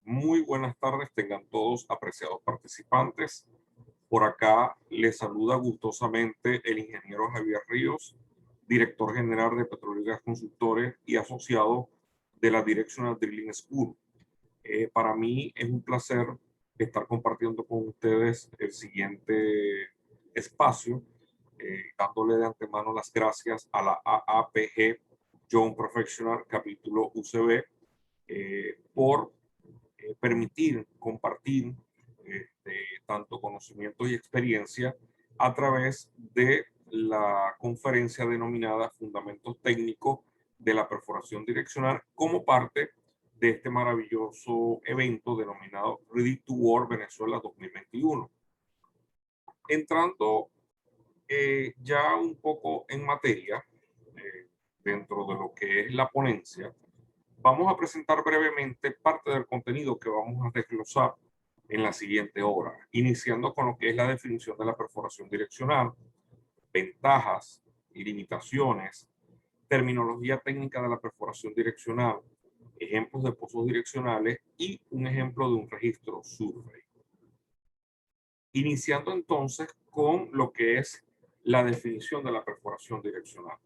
Muy buenas tardes, tengan todos apreciados participantes. Por acá les saluda gustosamente el ingeniero Javier Ríos, director general de Petróleo y Gas Consultores y asociado de la Directional Drilling School. Para mí es un placer estar compartiendo con ustedes el siguiente espacio, dándole de antemano las gracias a la AAPG Young Professional capítulo UCB por permitir compartir tanto conocimiento y experiencia a través de la conferencia denominada Fundamentos Técnicos de la Perforación Direccional como parte de este maravilloso evento denominado Ready to Work Venezuela 2021. Entrando ya un poco en materia, dentro de lo que es la ponencia, vamos a presentar brevemente parte del contenido que vamos a desglosar en la siguiente hora, iniciando con lo que es la definición de la perforación direccional, ventajas y limitaciones, terminología técnica de la perforación direccional, ejemplos de pozos direccionales y un ejemplo de un registro survey. Iniciando entonces con lo que es la definición de la perforación direccional.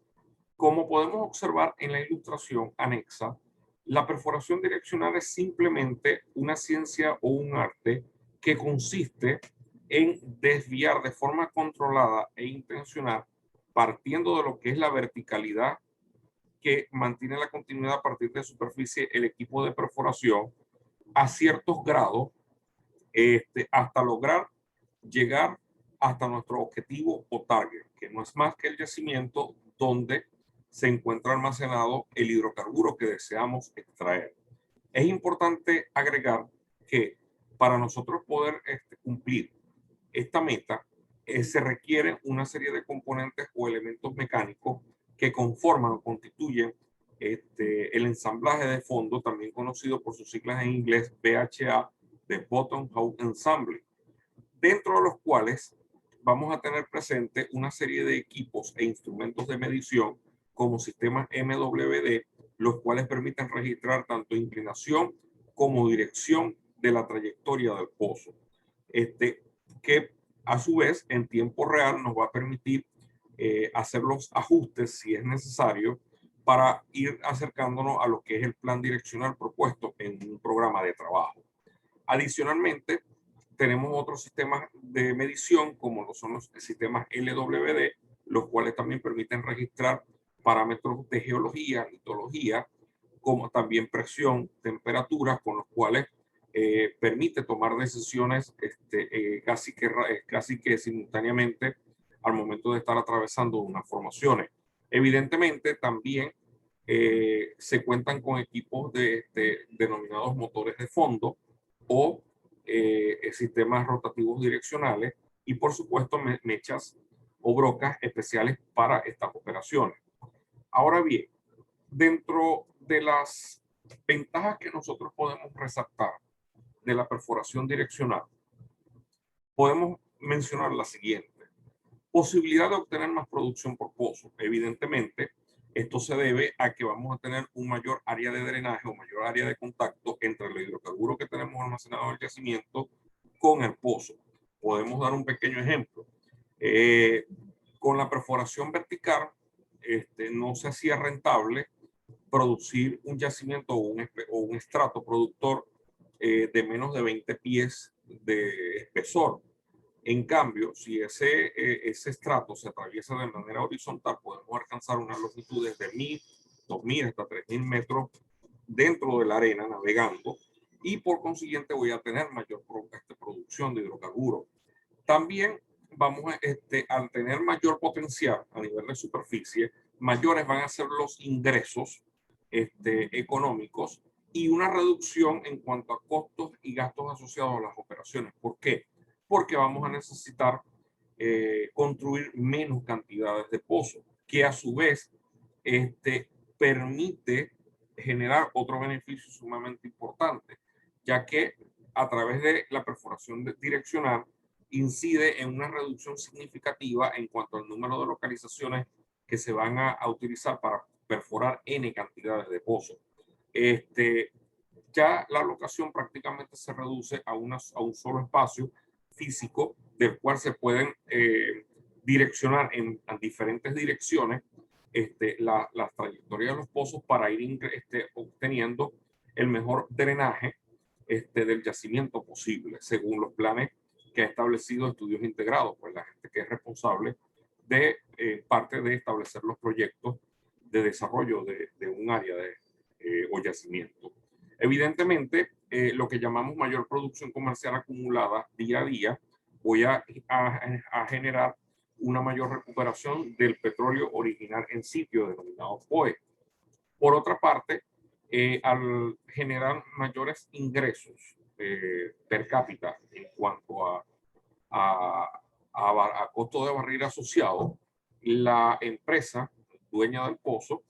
Como podemos observar en la ilustración anexa, la perforación direccional es simplemente una ciencia o un arte que consiste en desviar de forma controlada e intencional, partiendo de lo que es la verticalidad que mantiene la continuidad a partir de superficie el equipo de perforación a ciertos grados, hasta lograr llegar hasta nuestro objetivo o target, que no es más que el yacimiento donde se encuentra almacenado el hidrocarburo que deseamos extraer. Es importante agregar que para nosotros poder cumplir esta meta, se requiere una serie de componentes o elementos mecánicos que conforman o constituyen el ensamblaje de fondo, también conocido por sus siglas en inglés BHA, de Bottom House Ensemble, dentro de los cuales vamos a tener presente una serie de equipos e instrumentos de medición como sistemas MWD, los cuales permiten registrar tanto inclinación como dirección de la trayectoria del pozo, que a su vez en tiempo real nos va a permitir hacer los ajustes si es necesario para ir acercándonos a lo que es el plan direccional propuesto en un programa de trabajo. Adicionalmente, tenemos otros sistemas de medición como lo son los sistemas LWD, los cuales también permiten registrar parámetros de geología, litología, como también presión, temperatura, con los cuales permite tomar decisiones casi que simultáneamente al momento de estar atravesando unas formaciones. Evidentemente, también se cuentan con equipos denominados motores de fondo o sistemas rotativos direccionales y por supuesto mechas o brocas especiales para estas operaciones. Ahora bien, dentro de las ventajas que nosotros podemos resaltar de la perforación direccional, podemos mencionar la siguiente. Posibilidad de obtener más producción por pozo. Evidentemente, esto se debe a que vamos a tener un mayor área de drenaje o mayor área de contacto entre el hidrocarburo que tenemos almacenado en el yacimiento con el pozo. Podemos dar un pequeño ejemplo. Con la perforación vertical, no se hacía rentable producir un yacimiento o un estrato productor de menos de 20 pies de espesor. En cambio, si ese estrato se atraviesa de manera horizontal, podemos alcanzar unas longitudes de 1000, 2000 hasta 3000 metros dentro de la arena navegando y por consiguiente voy a tener mayor producción de hidrocarburos. También vamos al tener mayor potencial a nivel de superficie, mayores van a ser los ingresos económicos y una reducción en cuanto a costos y gastos asociados a las operaciones. ¿Por qué? Porque vamos a necesitar construir menos cantidades de pozos, que a su vez permite generar otro beneficio sumamente importante, ya que a través de la perforación direccional incide en una reducción significativa en cuanto al número de localizaciones que se van a utilizar para perforar N cantidades de pozos. ya la locación prácticamente se reduce a un solo espacio físico del cual se pueden direccionar en diferentes direcciones las trayectorias de los pozos para ir obteniendo el mejor drenaje del yacimiento posible, según los planes que ha establecido Estudios Integrados, pues la gente que es responsable de parte de establecer los proyectos de desarrollo de un área o yacimiento. Evidentemente, lo que llamamos mayor producción comercial acumulada día a día, voy a generar una mayor recuperación del petróleo original en sitio, denominado POE. Por otra parte, al generar mayores ingresos per cápita en cuanto a costo de barril asociado, la empresa dueña del pozo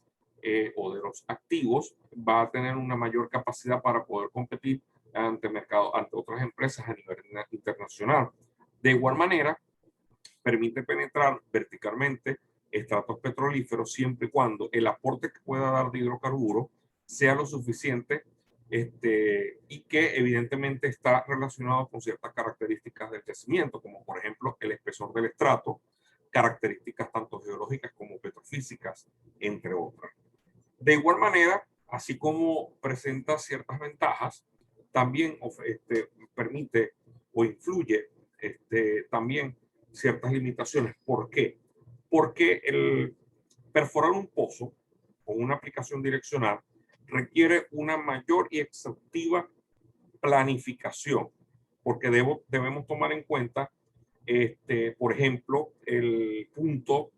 o de los activos va a tener una mayor capacidad para poder competir ante otras empresas a nivel internacional. De igual manera, permite penetrar verticalmente estratos petrolíferos siempre y cuando el aporte que pueda dar de hidrocarburos sea lo suficiente y que evidentemente está relacionado con ciertas características del yacimiento, como por ejemplo el espesor del estrato, características tanto geológicas como petrofísicas, entre otras. De igual manera, así como presenta ciertas ventajas, también permite o influye también ciertas limitaciones. ¿Por qué? Porque el perforar un pozo con una aplicación direccional requiere una mayor y exhaustiva planificación, porque debemos tomar en cuenta, por ejemplo, el punto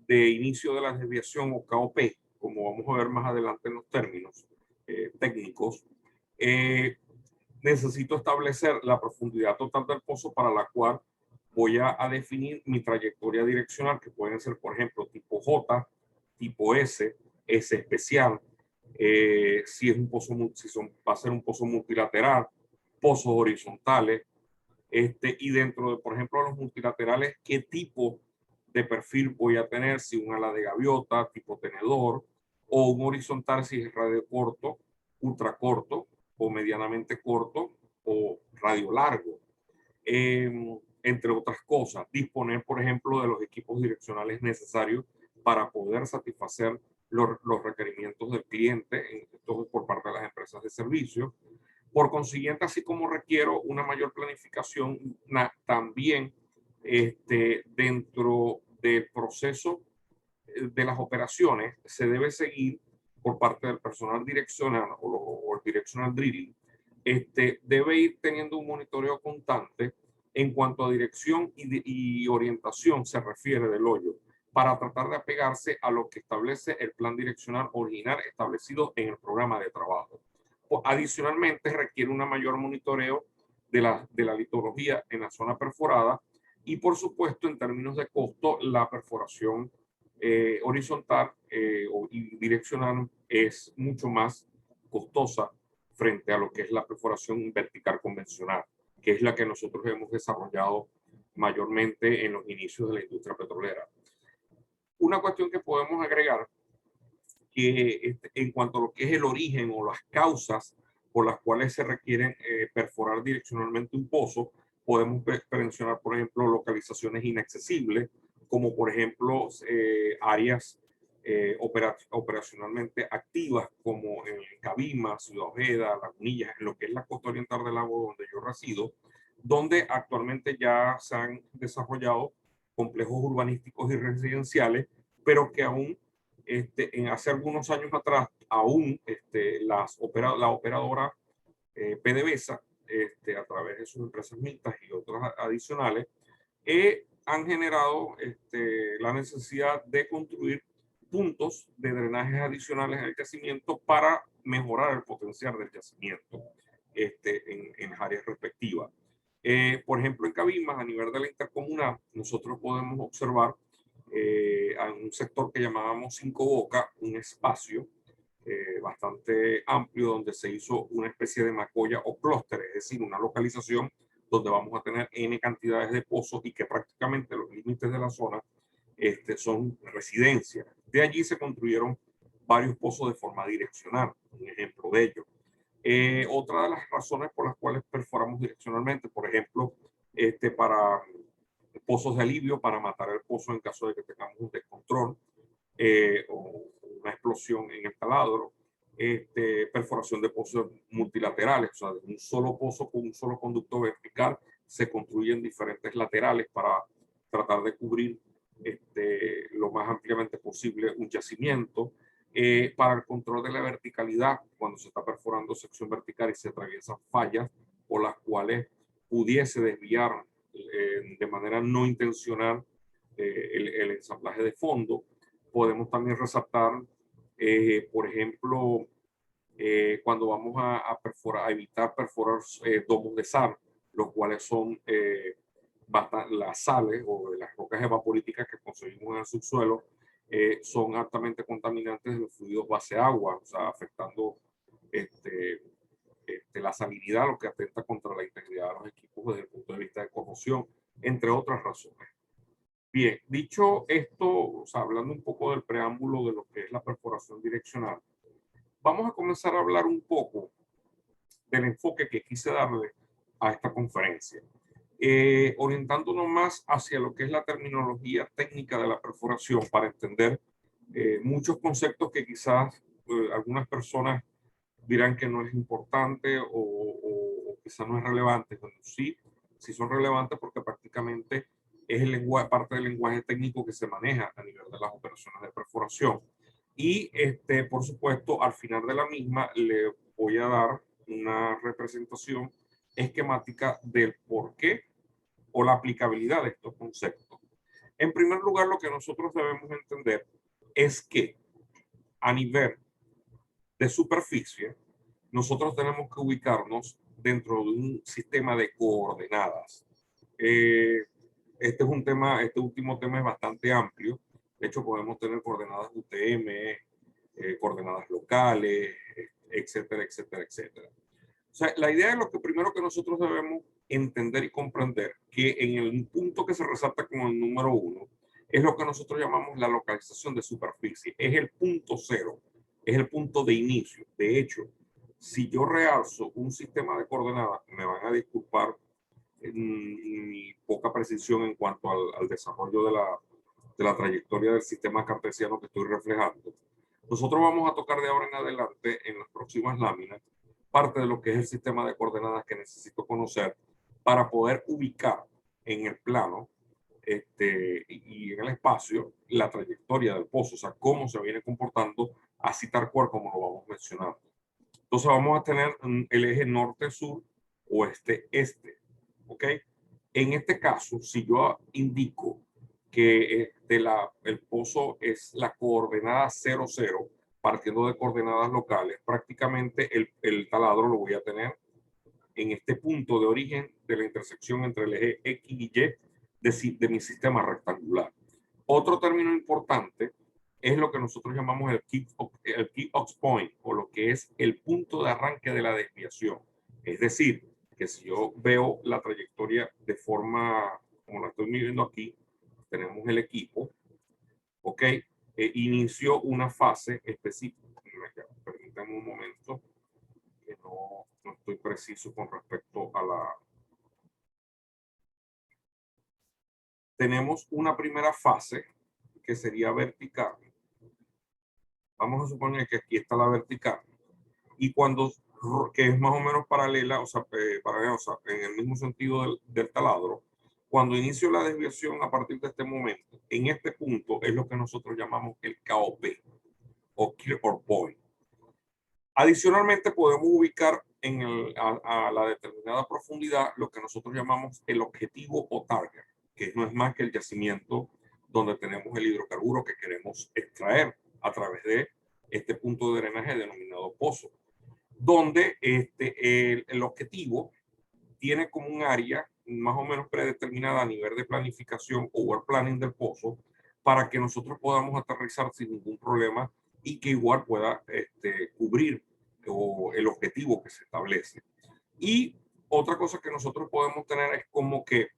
de inicio de la desviación o KOP, como vamos a ver más adelante en los términos técnicos. Necesito establecer la profundidad total del pozo para la cual voy a definir mi trayectoria direccional, que pueden ser, por ejemplo, tipo J, tipo S, S especial, si es un pozo, va a ser un pozo multilateral, pozos horizontales, y dentro de, por ejemplo, los multilaterales, qué tipo de perfil voy a tener, si un ala de gaviota, tipo tenedor, o un horizontal si es radio corto, ultra corto, o medianamente corto, o radio largo. Entre otras cosas, disponer, por ejemplo, de los equipos direccionales necesarios para poder satisfacer los requerimientos del cliente, esto por parte de las empresas de servicio. Por consiguiente, así como requiero una mayor planificación, también dentro del proceso de las operaciones se debe seguir por parte del personal direccional o el directional drilling, debe ir teniendo un monitoreo constante en cuanto a dirección y orientación se refiere del hoyo, para tratar de apegarse a lo que establece el plan direccional original establecido en el programa de trabajo. Adicionalmente, requiere un mayor monitoreo de la litología en la zona perforada y, por supuesto, en términos de costo, la perforación horizontal y direccional es mucho más costosa frente a lo que es la perforación vertical convencional, que es la que nosotros hemos desarrollado mayormente en los inicios de la industria petrolera. Una cuestión que podemos agregar, que en cuanto a lo que es el origen o las causas por las cuales se requieren perforar direccionalmente un pozo, podemos mencionar, por ejemplo, localizaciones inaccesibles, como por ejemplo áreas operacionalmente activas, como en Cabima, Ciudad Ojeda, Lagunillas, en lo que es la costa oriental del lago donde yo resido, donde actualmente ya se han desarrollado complejos urbanísticos y residenciales, pero que aún hace algunos años atrás, aún la operadora PDVSA, a través de sus empresas mixtas y otras adicionales, han generado la necesidad de construir puntos de drenajes adicionales en el yacimiento para mejorar el potencial del yacimiento en áreas respectivas. Por ejemplo, en Cabimas, a nivel de la intercomunal, nosotros podemos observar en un sector que llamábamos Cinco Bocas, un espacio bastante amplio donde se hizo una especie de macolla o clúster, es decir, una localización donde vamos a tener N cantidades de pozos y que prácticamente los límites de la zona son residencias. De allí se construyeron varios pozos de forma direccional, un ejemplo de ello. Otra de las razones por las cuales perforamos direccionalmente, por ejemplo, para pozos de alivio, para matar el pozo en caso de que tengamos un descontrol o una explosión en el taladro, perforación de pozos multilaterales, o sea, de un solo pozo con un solo conducto vertical, se construyen diferentes laterales para tratar de cubrir lo más ampliamente posible un yacimiento. Para el control de la verticalidad, cuando se está perforando sección vertical y se atraviesan fallas por las cuales pudiese desviar de manera no intencional el ensamblaje de fondo. Podemos también resaltar, por ejemplo, cuando vamos a perforar, a evitar perforar domos de sal, los cuales son las sales o las rocas evaporíticas que conseguimos en el subsuelo, son altamente contaminantes de los fluidos base agua, o sea, afectando la salinidad, lo que atenta contra la integridad de los equipos desde el punto de vista de corrosión, entre otras razones. Bien, dicho esto, o sea, hablando un poco del preámbulo de lo que es la perforación direccional, vamos a comenzar a hablar un poco del enfoque que quise darle a esta conferencia, orientándonos más hacia lo que es la terminología técnica de la perforación para entender muchos conceptos que quizás algunas personas dirán que no es importante o quizás no es relevante. Bueno, sí, sí son relevantes porque prácticamente es el lenguaje, parte del lenguaje técnico que se maneja a nivel de las operaciones de perforación. Y por supuesto, al final de la misma le voy a dar una representación esquemática del por qué o la aplicabilidad de estos conceptos. En primer lugar, lo que nosotros debemos entender es que a nivel de superficie, nosotros tenemos que ubicarnos dentro de un sistema de coordenadas. Este es un tema, este último tema es bastante amplio. De hecho, podemos tener coordenadas UTM, coordenadas locales, etcétera, etcétera, etcétera. O sea, la idea es lo que primero que nosotros debemos entender y comprender, que en el punto que se resalta como el número 1, es lo que nosotros llamamos la localización de superficie. Es el punto cero, es el punto de inicio. De hecho, si yo realzo un sistema de coordenadas, me van a disculpar mi poca precisión en cuanto al desarrollo de la trayectoria del sistema cartesiano que estoy reflejando. Nosotros vamos a tocar de ahora en adelante, en las próximas láminas, parte de lo que es el sistema de coordenadas que necesito conocer para poder ubicar en el plano y en el espacio la trayectoria del pozo, o sea, cómo se viene comportando, así tal cual como lo vamos mencionando. Entonces vamos a tener el eje norte-sur, oeste-este, ¿ok? En este caso, si yo indico que el pozo es la coordenada 0, 0, partiendo de coordenadas locales, prácticamente el taladro lo voy a tener en este punto de origen de la intersección entre el eje X y Y de mi sistema rectangular. Otro término importante es lo que nosotros llamamos el key ox point, o lo que es el punto de arranque de la desviación. Es decir, que si yo veo la trayectoria de forma como la estoy midiendo aquí, tenemos el equipo, ¿ok? Inició una fase específica. Permítanme un momento, que no estoy preciso con respecto a la... Tenemos una primera fase que sería vertical. Vamos a suponer que aquí está la vertical. Y cuando, que es más o menos paralela, o sea, en el mismo sentido del taladro, cuando inicio la desviación a partir de este momento, en este punto es lo que nosotros llamamos el KOP o Key Point. Adicionalmente, podemos ubicar a la determinada profundidad lo que nosotros llamamos el objetivo o target, que no es más que el yacimiento donde tenemos el hidrocarburo que queremos extraer a través de este punto de drenaje denominado pozo, donde el objetivo tiene como un área más o menos predeterminada a nivel de planificación o work planning del pozo para que nosotros podamos aterrizar sin ningún problema y que igual pueda cubrir el objetivo que se establece. Y otra cosa que nosotros podemos tener es como que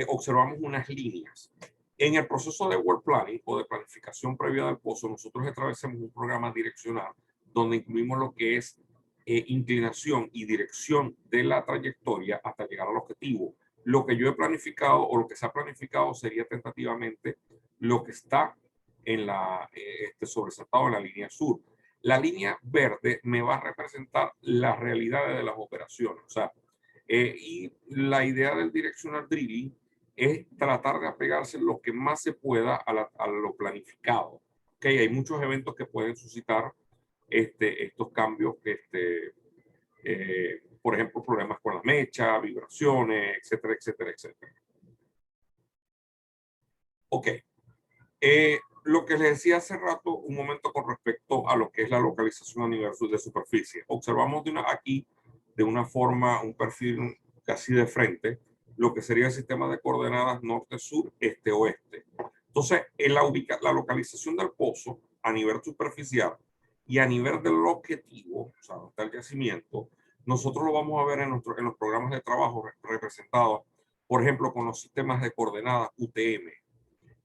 observamos unas líneas. En el proceso de work planning o de planificación previa del pozo, nosotros establecemos un programa direccional donde incluimos lo que es inclinación y dirección de la trayectoria hasta llegar al objetivo. Lo que yo he planificado o lo que se ha planificado sería tentativamente lo que está en sobresaltado en la línea sur. La línea verde me va a representar las realidades de las operaciones. O sea, y la idea del directional drilling es tratar de apegarse lo que más se pueda a lo planificado. ¿Okay? Hay muchos eventos que pueden suscitar estos cambios, por ejemplo, problemas con la mecha, vibraciones, etcétera, etcétera, etcétera. Ok. Lo que les decía hace rato, un momento con respecto a lo que es la localización a nivel de superficie. Observamos aquí de una forma, un perfil casi de frente, lo que sería el sistema de coordenadas norte, sur, este, oeste. Entonces, en la localización del pozo a nivel superficial y a nivel del objetivo, o sea, donde está el yacimiento, nosotros lo vamos a ver en los programas de trabajo representados, por ejemplo, con los sistemas de coordenadas UTM.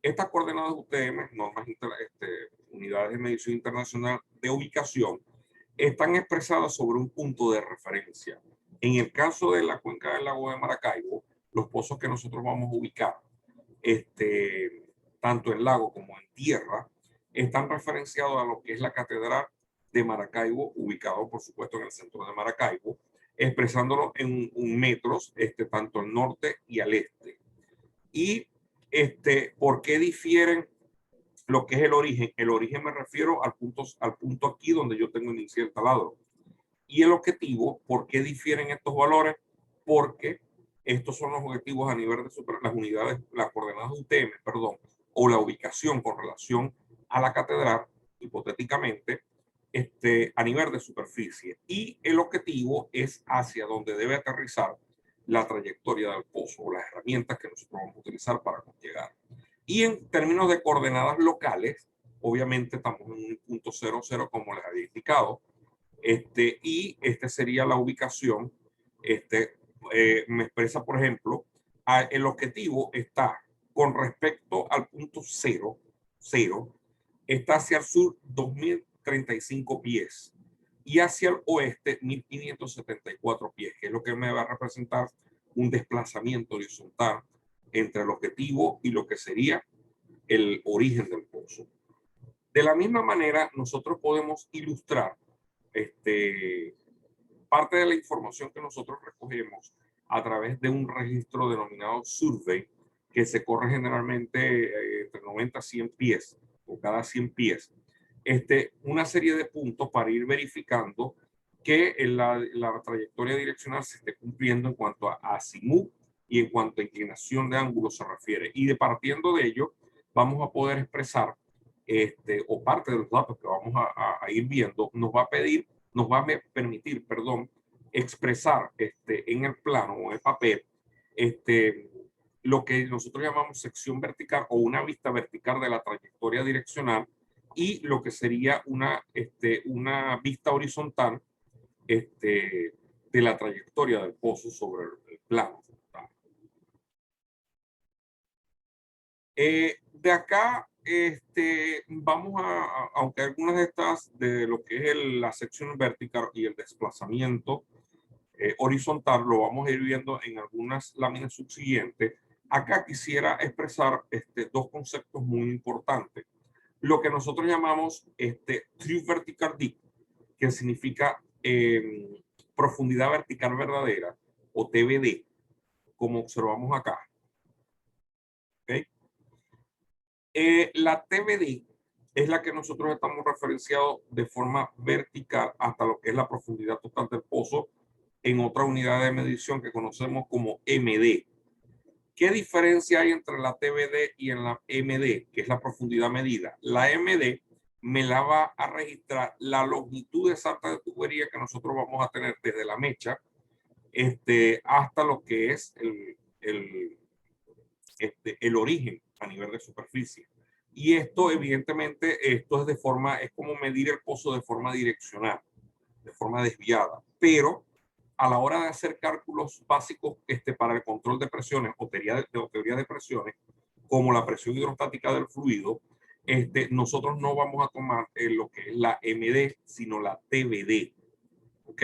Estas coordenadas UTM, normas, unidades de medición internacional de ubicación, están expresadas sobre un punto de referencia. En el caso de la cuenca del lago de Maracaibo, los pozos que nosotros vamos a ubicar, tanto en lago como en tierra, están referenciados a lo que es la catedral de Maracaibo, ubicado por supuesto en el centro de Maracaibo, expresándolo en metros, tanto al norte y al este. Y ¿por qué difieren lo que es el origen? El origen me refiero al punto aquí donde yo tengo inicial el taladro. Y el objetivo, ¿por qué difieren estos valores? Porque estos son los objetivos a nivel de las unidades, las coordenadas UTM, perdón, o la ubicación con relación a la catedral, hipotéticamente, a nivel de superficie. Y el objetivo es hacia donde debe aterrizar la trayectoria del pozo o las herramientas que nosotros vamos a utilizar para llegar. Y en términos de coordenadas locales, obviamente estamos en un punto 00 como les había indicado, y sería la ubicación, me expresa, por ejemplo, el objetivo está con respecto al punto 0, está hacia el sur 2035 pies y hacia el oeste 1574 pies, que es lo que me va a representar un desplazamiento horizontal entre el objetivo y lo que sería el origen del pozo. De la misma manera, nosotros podemos ilustrar parte de la información que nosotros recogemos a través de un registro denominado survey, que se corre generalmente entre 90 a 100 pies, o cada 100 pies, una serie de puntos para ir verificando que la trayectoria direccional se esté cumpliendo en cuanto a azimut y en cuanto a inclinación de ángulo se refiere. Y partiendo de ello, vamos a poder expresar, o parte de los datos que vamos a ir viendo, nos va a permitir, expresar en el plano o en el papel, lo que nosotros llamamos sección vertical o una vista vertical de la trayectoria direccional y lo que sería una vista horizontal de la trayectoria del pozo sobre el plano. De acá vamos aunque algunas de estas, de lo que es la sección vertical y el desplazamiento horizontal, lo vamos a ir viendo en algunas láminas subsiguientes. Acá quisiera expresar dos conceptos muy importantes. Lo que nosotros llamamos True Vertical Depth, que significa profundidad vertical verdadera, o TVD, como observamos acá. ¿Okay? La TVD es la que nosotros estamos referenciados de forma vertical hasta lo que es la profundidad total del pozo en otra unidad de medición que conocemos como MD. ¿Qué diferencia hay entre la TVD y en la MD, que es la profundidad medida? La MD me la va a registrar la longitud exacta de tubería que nosotros vamos a tener desde la mecha hasta lo que es el origen a nivel de superficie. Y esto, evidentemente, es como medir el pozo de forma direccional, de forma desviada. Pero a la hora de hacer cálculos básicos para el control de presiones o teoría de presiones, como la presión hidrostática del fluido, nosotros no vamos a tomar lo que es la MD, sino la TVD. ¿ok?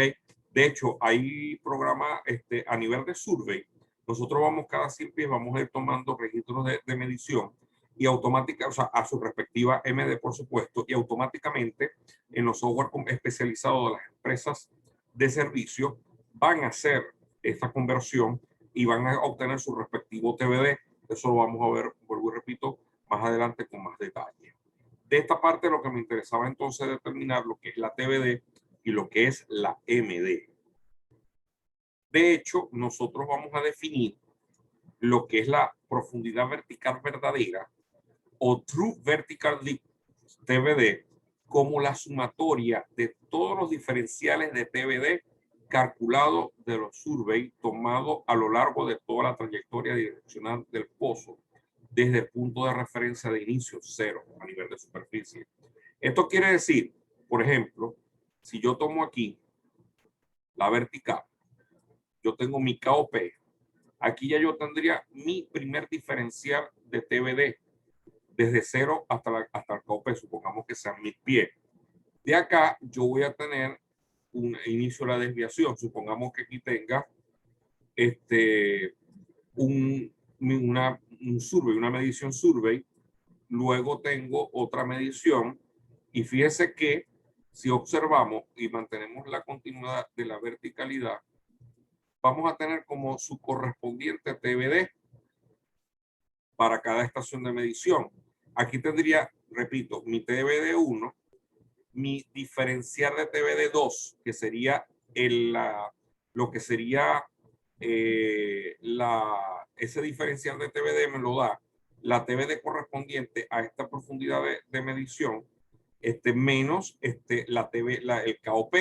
De hecho, hay programas a nivel de survey. Nosotros vamos cada 100 pies, vamos a ir tomando registros de medición y automática, o sea, a su respectiva MD, por supuesto, y automáticamente en los software especializados de las empresas de servicio van a hacer esta conversión y van a obtener su respectivo TBD. Eso lo vamos a ver, vuelvo y repito, más adelante con más detalle. De esta parte lo que me interesaba entonces determinar lo que es la TBD y lo que es la MD. De hecho, nosotros vamos a definir lo que es la profundidad vertical verdadera o True Vertical Depth TBD como la sumatoria de todos los diferenciales de TBD calculado de los surveys tomados a lo largo de toda la trayectoria direccional del pozo, desde el punto de referencia de inicio cero a nivel de superficie. Esto quiere decir, por ejemplo, si yo tomo aquí la vertical, yo tengo mi KOP, aquí ya yo tendría mi primer diferencial de TBD, desde cero hasta el KOP, supongamos que sean 1000 pies. De acá yo voy a tener un inicio de la desviación. Supongamos que aquí tenga un survey, una medición survey. Luego tengo otra medición. Y fíjese que si observamos y mantenemos la continuidad de la verticalidad, vamos a tener como su correspondiente TBD para cada estación de medición. Aquí tendría, repito, mi TBD1, mi diferencial de TBD2, que sería lo que sería ese diferencial de TBD me lo da la TBD correspondiente a esta profundidad de medición, menos el KOP.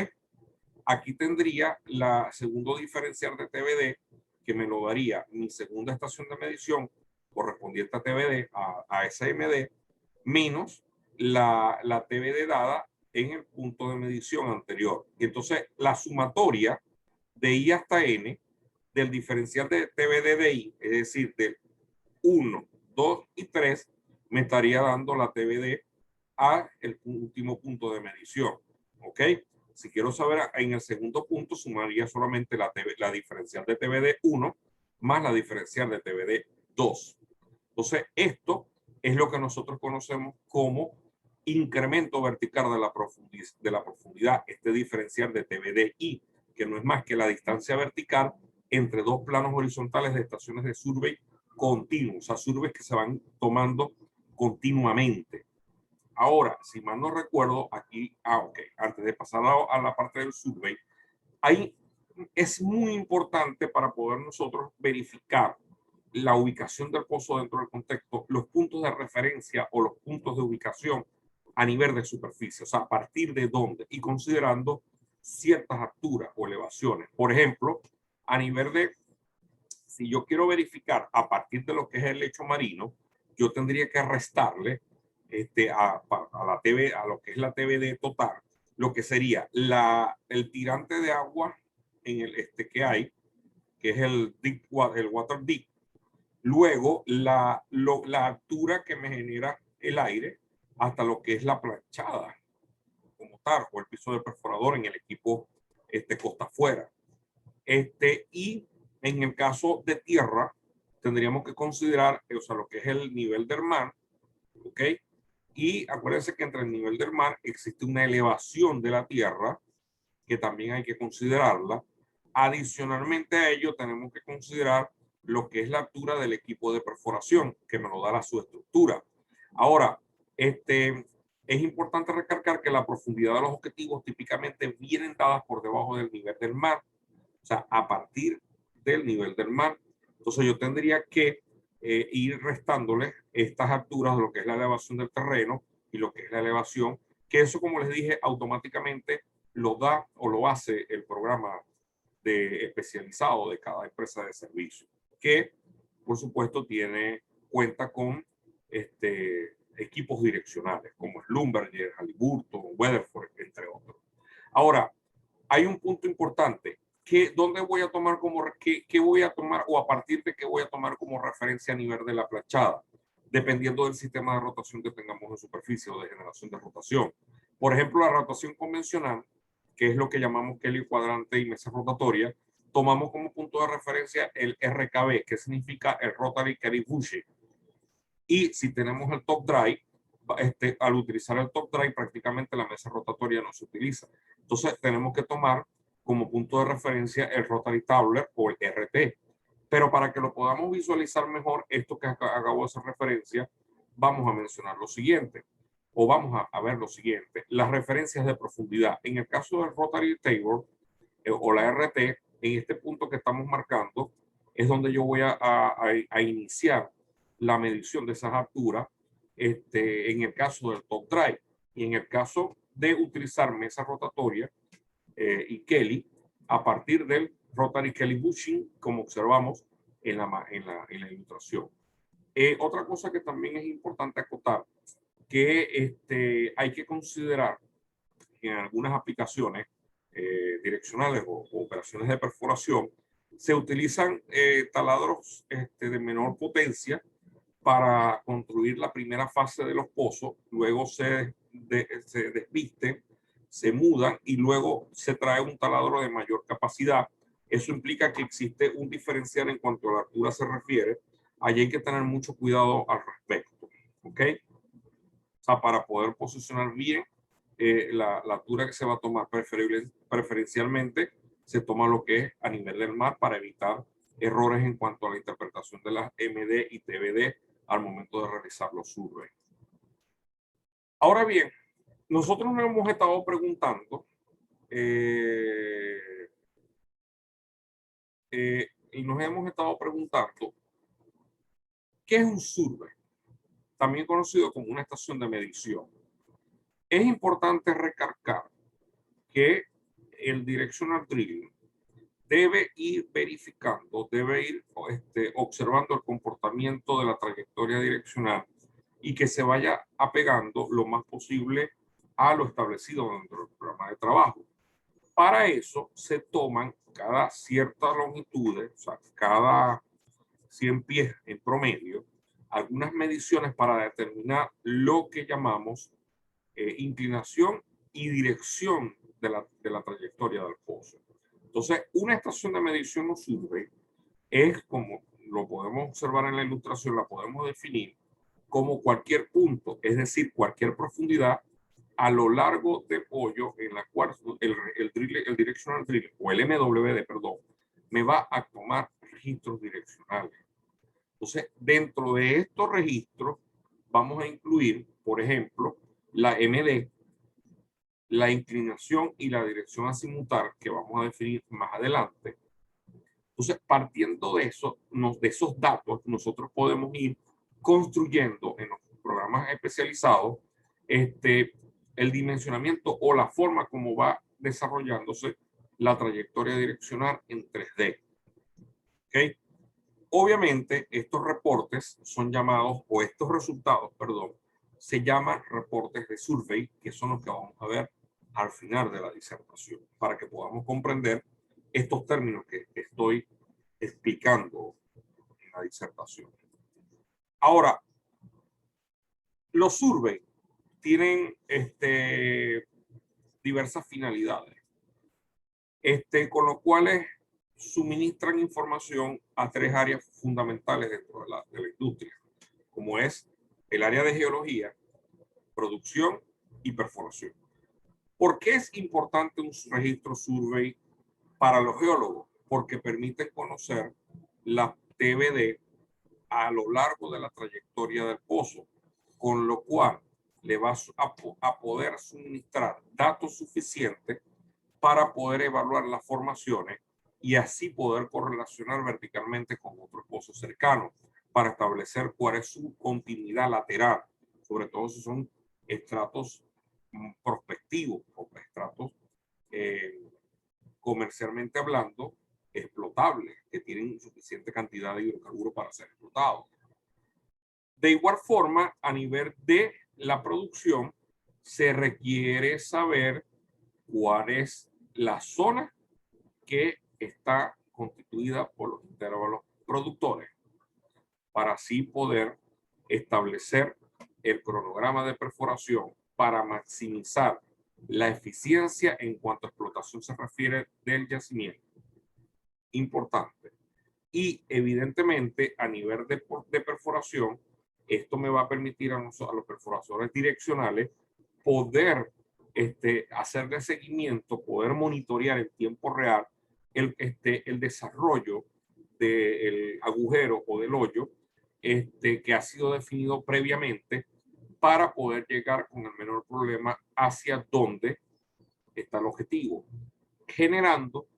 Aquí tendría la segundo diferencial de TBD, que me lo daría mi segunda estación de medición correspondiente a TBD, a SMD, menos la TBD dada en el punto de medición anterior. Y entonces la sumatoria de I hasta N del diferencial de TBD de I, es decir, del 1, 2 y 3, me estaría dando la TBD a el último punto de medición. ¿Ok? Si quiero saber en el segundo punto, sumaría solamente la diferencial de TBD 1 más la diferencial de TBD 2. Entonces, esto es lo que nosotros conocemos como incremento vertical de la profundidad, este diferencial de TBDI, que no es más que la distancia vertical entre dos planos horizontales de estaciones de survey continuos, o sea, surveys que se van tomando continuamente. Ahora, si mal no recuerdo, aquí, antes de pasar a la parte del survey, ahí es muy importante para poder nosotros verificar la ubicación del pozo dentro del contexto, los puntos de referencia o los puntos de ubicación a nivel de superficie, o sea, a partir de dónde, y considerando ciertas alturas o elevaciones. Por ejemplo, a nivel de, si yo quiero verificar a partir de lo que es el lecho marino, yo tendría que restarle a lo que es la TBD total, lo que sería el tirante de agua en que hay, que es el water deep. Luego, la altura que me genera el aire hasta lo que es la planchada como tal, o el piso de perforador en el equipo costa afuera. Y en el caso de tierra, tendríamos que considerar, o sea, lo que es el nivel del mar, ¿ok? Y acuérdense que entre el nivel del mar existe una elevación de la tierra que también hay que considerarla. Adicionalmente a ello, tenemos que considerar lo que es la altura del equipo de perforación, que me lo da la subestructura. Ahora, es importante recalcar que la profundidad de los objetivos típicamente vienen dadas por debajo del nivel del mar, o sea, a partir del nivel del mar. Entonces yo tendría que ir restándole estas alturas de lo que es la elevación del terreno y lo que es la elevación, que eso, como les dije, automáticamente lo da o lo hace el programa especializado de cada empresa de servicio, que por supuesto cuenta con equipos direccionales como Schlumberger, Halliburton, Weatherford, entre otros. Ahora, hay un punto importante. ¿Dónde voy a tomar qué voy a tomar o a partir de qué voy a tomar como referencia a nivel de la planchada? Dependiendo del sistema de rotación que tengamos en superficie o de generación de rotación. Por ejemplo, la rotación convencional, que es lo que llamamos Kelly cuadrante y mesa rotatoria, tomamos como punto de referencia el RKB, que significa el Rotary Kelly Bushing. Y si tenemos el top drive, al utilizar el top drive, prácticamente la mesa rotatoria no se utiliza. Entonces, tenemos que tomar como punto de referencia el Rotary Tabler o el RT. Pero para que lo podamos visualizar mejor, esto que acabo de hacer referencia, vamos a mencionar lo siguiente, o vamos a ver lo siguiente, las referencias de profundidad. En el caso del Rotary Table o la RT, en este punto que estamos marcando, es donde yo voy a iniciar la medición de esas alturas en el caso del top drive. Y en el caso de utilizar mesa rotatoria y Kelly, a partir del Rotary Kelly Bushing, como observamos en la ilustración. Otra cosa que también es importante acotar, que hay que considerar en algunas aplicaciones direccionales o operaciones de perforación, se utilizan taladros de menor potencia para construir la primera fase de los pozos, luego se desvisten, se mudan y luego se trae un taladro de mayor capacidad. Eso implica que existe un diferencial en cuanto a la altura se refiere. Allí hay que tener mucho cuidado al respecto, ¿ok? O sea, para poder posicionar bien la altura que se va a tomar preferencialmente, se toma lo que es a nivel del mar para evitar errores en cuanto a la interpretación de las MD y TBD al momento de realizar los surveys. Ahora bien, nosotros nos hemos estado preguntando y nos hemos estado preguntando ¿qué es un survey? También conocido como una estación de medición. Es importante recalcar que el directional drilling debe ir verificando, debe ir observando el comportamiento de la trayectoria direccional y que se vaya apegando lo más posible a lo establecido dentro del programa de trabajo. Para eso se toman cada cierta longitud, o sea, cada 100 pies en promedio, algunas mediciones para determinar lo que llamamos inclinación y dirección de la trayectoria del pozo. Entonces, una estación de medición o survey es, como lo podemos observar en la ilustración, la podemos definir como cualquier punto, es decir, cualquier profundidad a lo largo del hoyo en la cual el directional drill o el MWD, perdón, me va a tomar registros direccionales. Entonces, dentro de estos registros vamos a incluir, por ejemplo, la MD, la inclinación y la dirección azimutal que vamos a definir más adelante. Entonces, partiendo de eso, de esos datos, nosotros podemos ir construyendo en los programas especializados el dimensionamiento o la forma como va desarrollándose la trayectoria direccional en 3D. ¿Okay? Obviamente, estos reportes son llamados, o estos resultados, perdón, se llaman reportes de survey, que son los que vamos a ver al final de la disertación, para que podamos comprender estos términos que estoy explicando en la disertación. Ahora, los surveys tienen diversas finalidades, con lo cuales suministran información a tres áreas fundamentales dentro de la industria, como es el área de geología, producción y perforación. ¿Por qué es importante un registro survey para los geólogos? Porque permite conocer la TBD a lo largo de la trayectoria del pozo, con lo cual le va a poder suministrar datos suficientes para poder evaluar las formaciones y así poder correlacionar verticalmente con otros pozos cercanos para establecer cuál es su continuidad lateral, sobre todo si son estratos prospectivos o estratos comercialmente hablando explotables, que tienen suficiente cantidad de hidrocarburos para ser explotados. De igual forma, a nivel de la producción, se requiere saber cuál es la zona que está constituida por los intervalos productores, para así poder establecer el cronograma de perforación para maximizar la eficiencia en cuanto a explotación se refiere del yacimiento. Importante. Y evidentemente a nivel de perforación, esto me va a permitir a los perforadores direccionales poder hacerle seguimiento, poder monitorear en tiempo real el desarrollo del agujero o del hoyo que ha sido definido previamente para poder llegar con el menor problema hacia donde está el objetivo, generando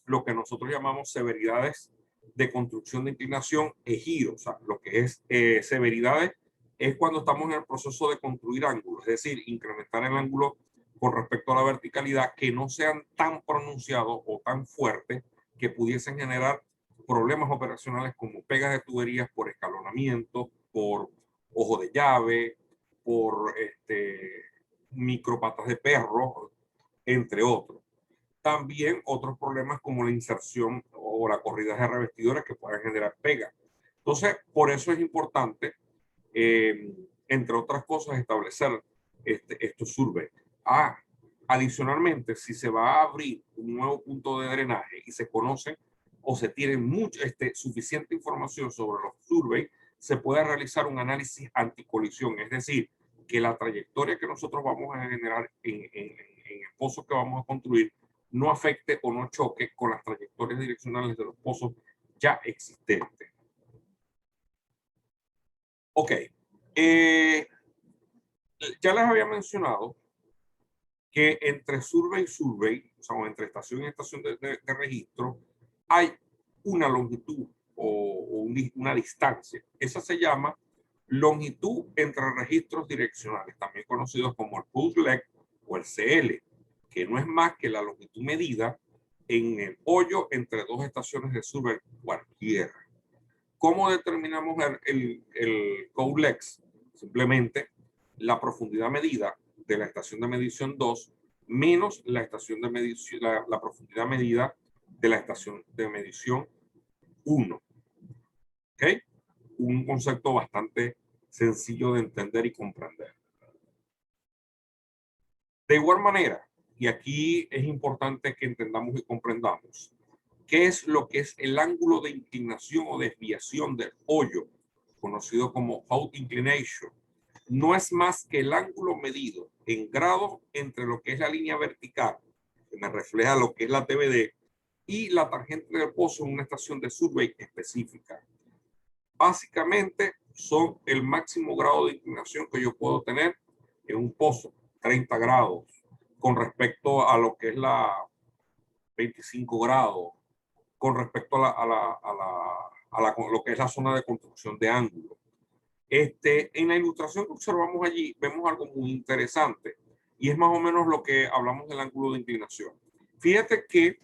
lo que nosotros llamamos severidades de construcción de inclinación e giro. O sea, lo que es severidades es cuando estamos en el proceso de construir ángulos, es decir, incrementar el ángulo con respecto a la verticalidad, que no sean tan pronunciados o tan fuertes que pudiesen generar problemas operacionales como pegas de tuberías por escalonamiento, por ojo de llave, por micropatas de perro, entre otros. También otros problemas como la inserción o la corrida de revestidores que pueden generar pegas. Entonces, por eso es importante, entre otras cosas, establecer estos surveys. Adicionalmente, si se va a abrir un nuevo punto de drenaje y se conoce o se tiene suficiente información sobre los surveys, se puede realizar un análisis anticolisión, es decir, que la trayectoria que nosotros vamos a generar en el pozo que vamos a construir no afecte o no choque con las trayectorias direccionales de los pozos ya existentes. Ok. Ya les había mencionado que entre survey y survey, o sea, entre estación y estación de registro, hay una longitud o una distancia. Esa se llama longitud entre registros direccionales, también conocidos como el pulse leg o el CL, que no es más que la longitud medida en el hoyo entre dos estaciones de survey cualquiera. ¿Cómo determinamos el code legs? Simplemente la profundidad medida de la estación de medición 2 menos la estación de medición, la profundidad medida de la estación de medición 1. ¿Ok? Un concepto bastante sencillo de entender y comprender. De igual manera, y aquí es importante que entendamos y comprendamos, ¿qué es lo que es el ángulo de inclinación o desviación del hoyo, conocido como out inclination? No es más que el ángulo medido en grados entre lo que es la línea vertical, que me refleja lo que es la TBD, y la tangente del pozo en una estación de survey específica. Básicamente son el máximo grado de inclinación que yo puedo tener en un pozo, 30 grados, con respecto a lo que es la 25 grados, con respecto a lo que es la zona de construcción de ángulo. En la ilustración que observamos allí vemos algo muy interesante y es más o menos lo que hablamos del ángulo de inclinación. Fíjate que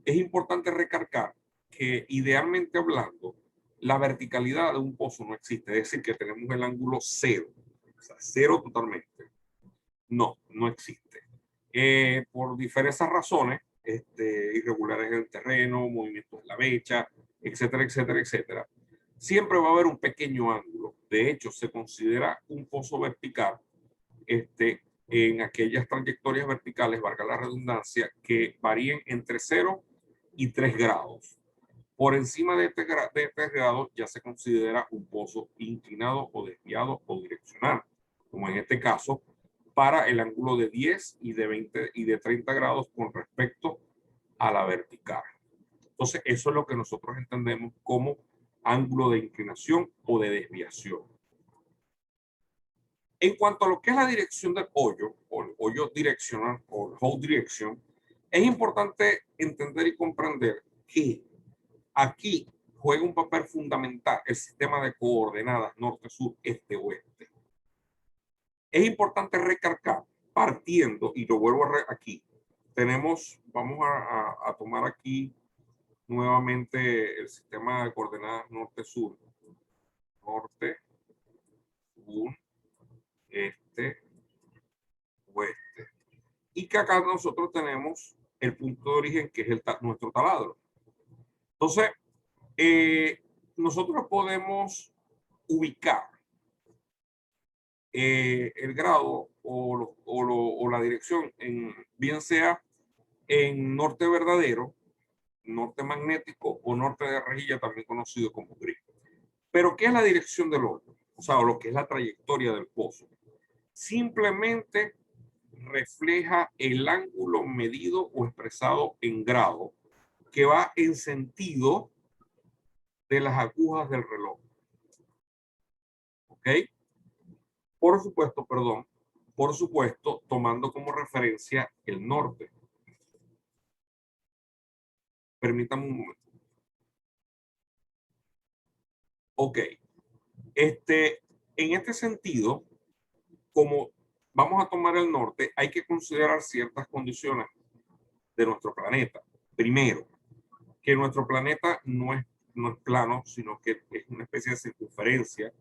es importante recalcar que idealmente hablando, la verticalidad de un pozo no existe, es decir, que tenemos el ángulo cero, o sea, cero totalmente. No, no existe. Por diversas razones, irregulares en el terreno, movimientos en la mecha, etcétera, etcétera, etcétera. Siempre va a haber un pequeño ángulo. De hecho, se considera un pozo vertical en aquellas trayectorias verticales, valga la redundancia, que varíen entre 0 y 3 grados. Por encima de 3 grados ya se considera un pozo inclinado o desviado o direccional, como en este caso, para el ángulo de 10 y de 20 y de 30 grados con respecto a la vertical. Entonces, eso es lo que nosotros entendemos como ángulo de inclinación o de desviación. En cuanto a lo que es la dirección del hoyo, o el hoyo direccional, o el hole direction, es importante entender y comprender que aquí juega un papel fundamental el sistema de coordenadas norte, sur, este, oeste. Es importante recalcar, partiendo, y lo vuelvo aquí, vamos a tomar aquí nuevamente el sistema de coordenadas norte-sur. Norte, sur, este, oeste. Y que acá nosotros tenemos el punto de origen que es nuestro taladro. Entonces, nosotros podemos ubicar el grado o la dirección, bien sea en norte verdadero, norte magnético o norte de rejilla, también conocido como gris. Pero, ¿qué es la dirección del hoyo? O sea, lo que es la trayectoria del pozo. Simplemente refleja el ángulo medido o expresado en grado que va en sentido de las agujas del reloj. ¿Ok? Por supuesto, tomando como referencia el norte. Permítame un momento. Ok. En este sentido, como vamos a tomar el norte, hay que considerar ciertas condiciones de nuestro planeta. Primero, que nuestro planeta no es plano, sino que es una especie de circunferencia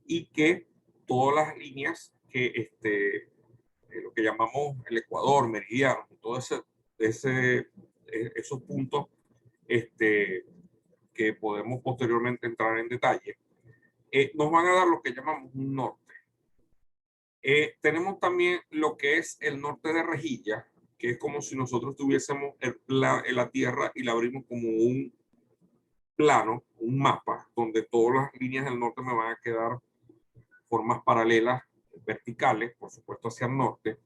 y que todas las líneas que lo que llamamos el ecuador, meridiano, todos esos puntos que podemos posteriormente entrar en detalle, nos van a dar lo que llamamos un norte. Tenemos también lo que es el norte de rejilla, que es como si nosotros tuviésemos la Tierra y la abrimos como un plano, un mapa, donde todas las líneas del norte me van a quedar formas paralelas, verticales, por supuesto hacia el norte.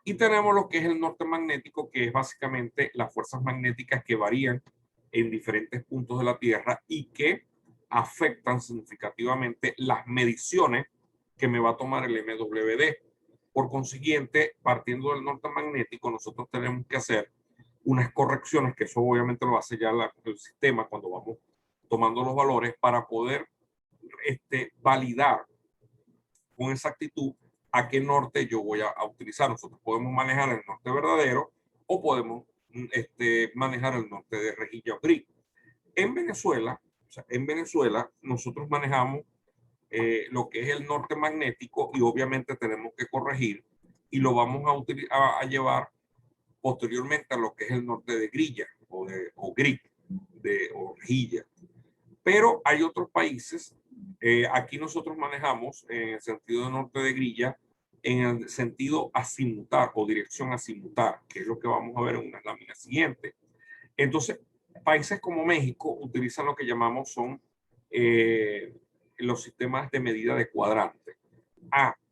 Y tenemos lo que es el norte magnético, que es básicamente las fuerzas magnéticas que varían en diferentes puntos de la Tierra y que afectan significativamente las mediciones que me va a tomar el MWD. Por consiguiente, partiendo del norte magnético, nosotros tenemos que hacer unas correcciones, que eso obviamente lo hace ya el sistema cuando vamos tomando los valores para poder validar con exactitud a qué norte yo voy a utilizar. Nosotros podemos manejar el norte verdadero o podemos manejar el norte de rejilla o gris. En Venezuela, nosotros manejamos lo que es el norte magnético y obviamente tenemos que corregir y lo vamos a llevar posteriormente a lo que es el norte de grilla o gris o rejilla. Pero hay otros países, aquí nosotros manejamos en el sentido de norte de grilla, en el sentido azimutar o dirección azimutar, que es lo que vamos a ver en una lámina siguiente. Entonces, países como México utilizan lo que llamamos los sistemas de medida de cuadrante.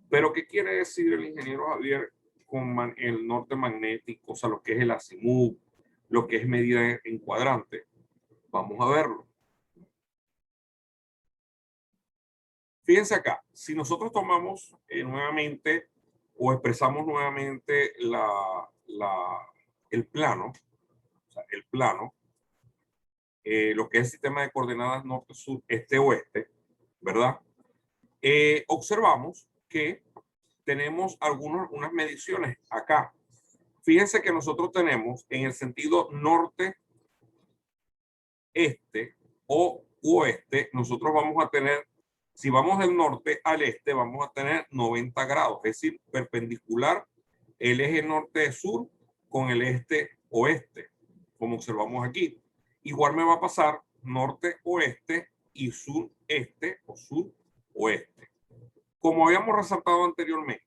Pero ¿qué quiere decir el ingeniero Javier con el norte magnético? O sea, lo que es el azimut, lo que es medida en cuadrante. Vamos a verlo. Fíjense acá, si nosotros tomamos nuevamente o expresamos nuevamente el plano, o sea, el plano, lo que es el sistema de coordenadas norte, sur, este, oeste, ¿verdad? Observamos que tenemos unas mediciones acá. Fíjense que nosotros tenemos en el sentido norte, este o oeste, nosotros vamos a tener, si vamos del norte al este, vamos a tener 90 grados, es decir, perpendicular el eje norte-sur con el este-oeste, como observamos aquí. Igual me va a pasar norte-oeste y sur-este o sur-oeste. Como habíamos resaltado anteriormente,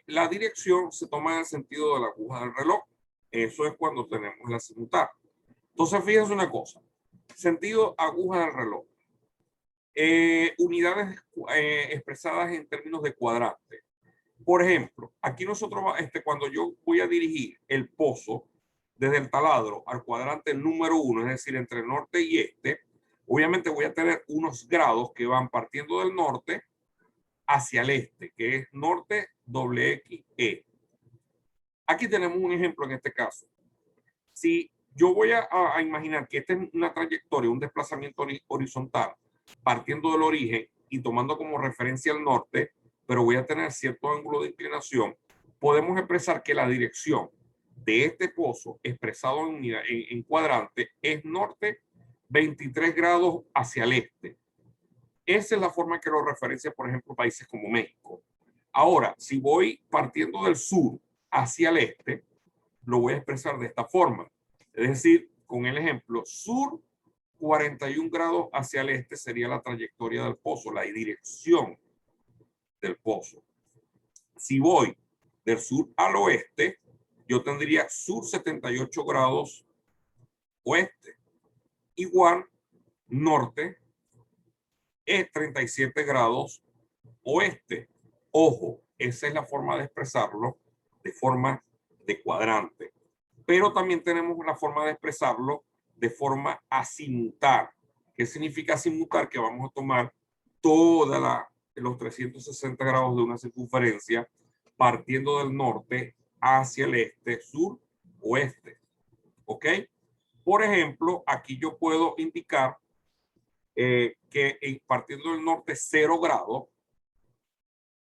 la dirección se toma en el sentido de la aguja del reloj. Eso es cuando tenemos la azimutar. Entonces, fíjense una cosa. Sentido aguja del reloj. Unidades expresadas en términos de cuadrante. Por ejemplo, aquí nosotros, cuando yo voy a dirigir el pozo desde el taladro al cuadrante número 1, es decir, entre norte y este, obviamente voy a tener unos grados que van partiendo del norte hacia el este, que es norte XXE. Aquí tenemos un ejemplo en este caso. Si yo voy a imaginar que esta es una trayectoria, un desplazamiento horizontal, partiendo del origen y tomando como referencia el norte, pero voy a tener cierto ángulo de inclinación, podemos expresar que la dirección de este pozo expresado en cuadrante es norte 23 grados hacia el este. Esa es la forma que lo referencia, por ejemplo, países como México. Ahora, si voy partiendo del sur hacia el este, lo voy a expresar de esta forma. Es decir, con el ejemplo, sur 41 grados hacia el este sería la trayectoria del pozo, la dirección del pozo. Si voy del sur al oeste, yo tendría sur 78 grados oeste, igual norte es 37 grados oeste. Ojo, esa es la forma de expresarlo de forma de cuadrante. Pero también tenemos una forma de expresarlo de forma azimutar. ¿Qué significa azimutar? Que vamos a tomar todos los 360 grados de una circunferencia partiendo del norte hacia el este, sur, oeste. ¿Ok? Por ejemplo, aquí yo puedo indicar que partiendo del norte 0 grados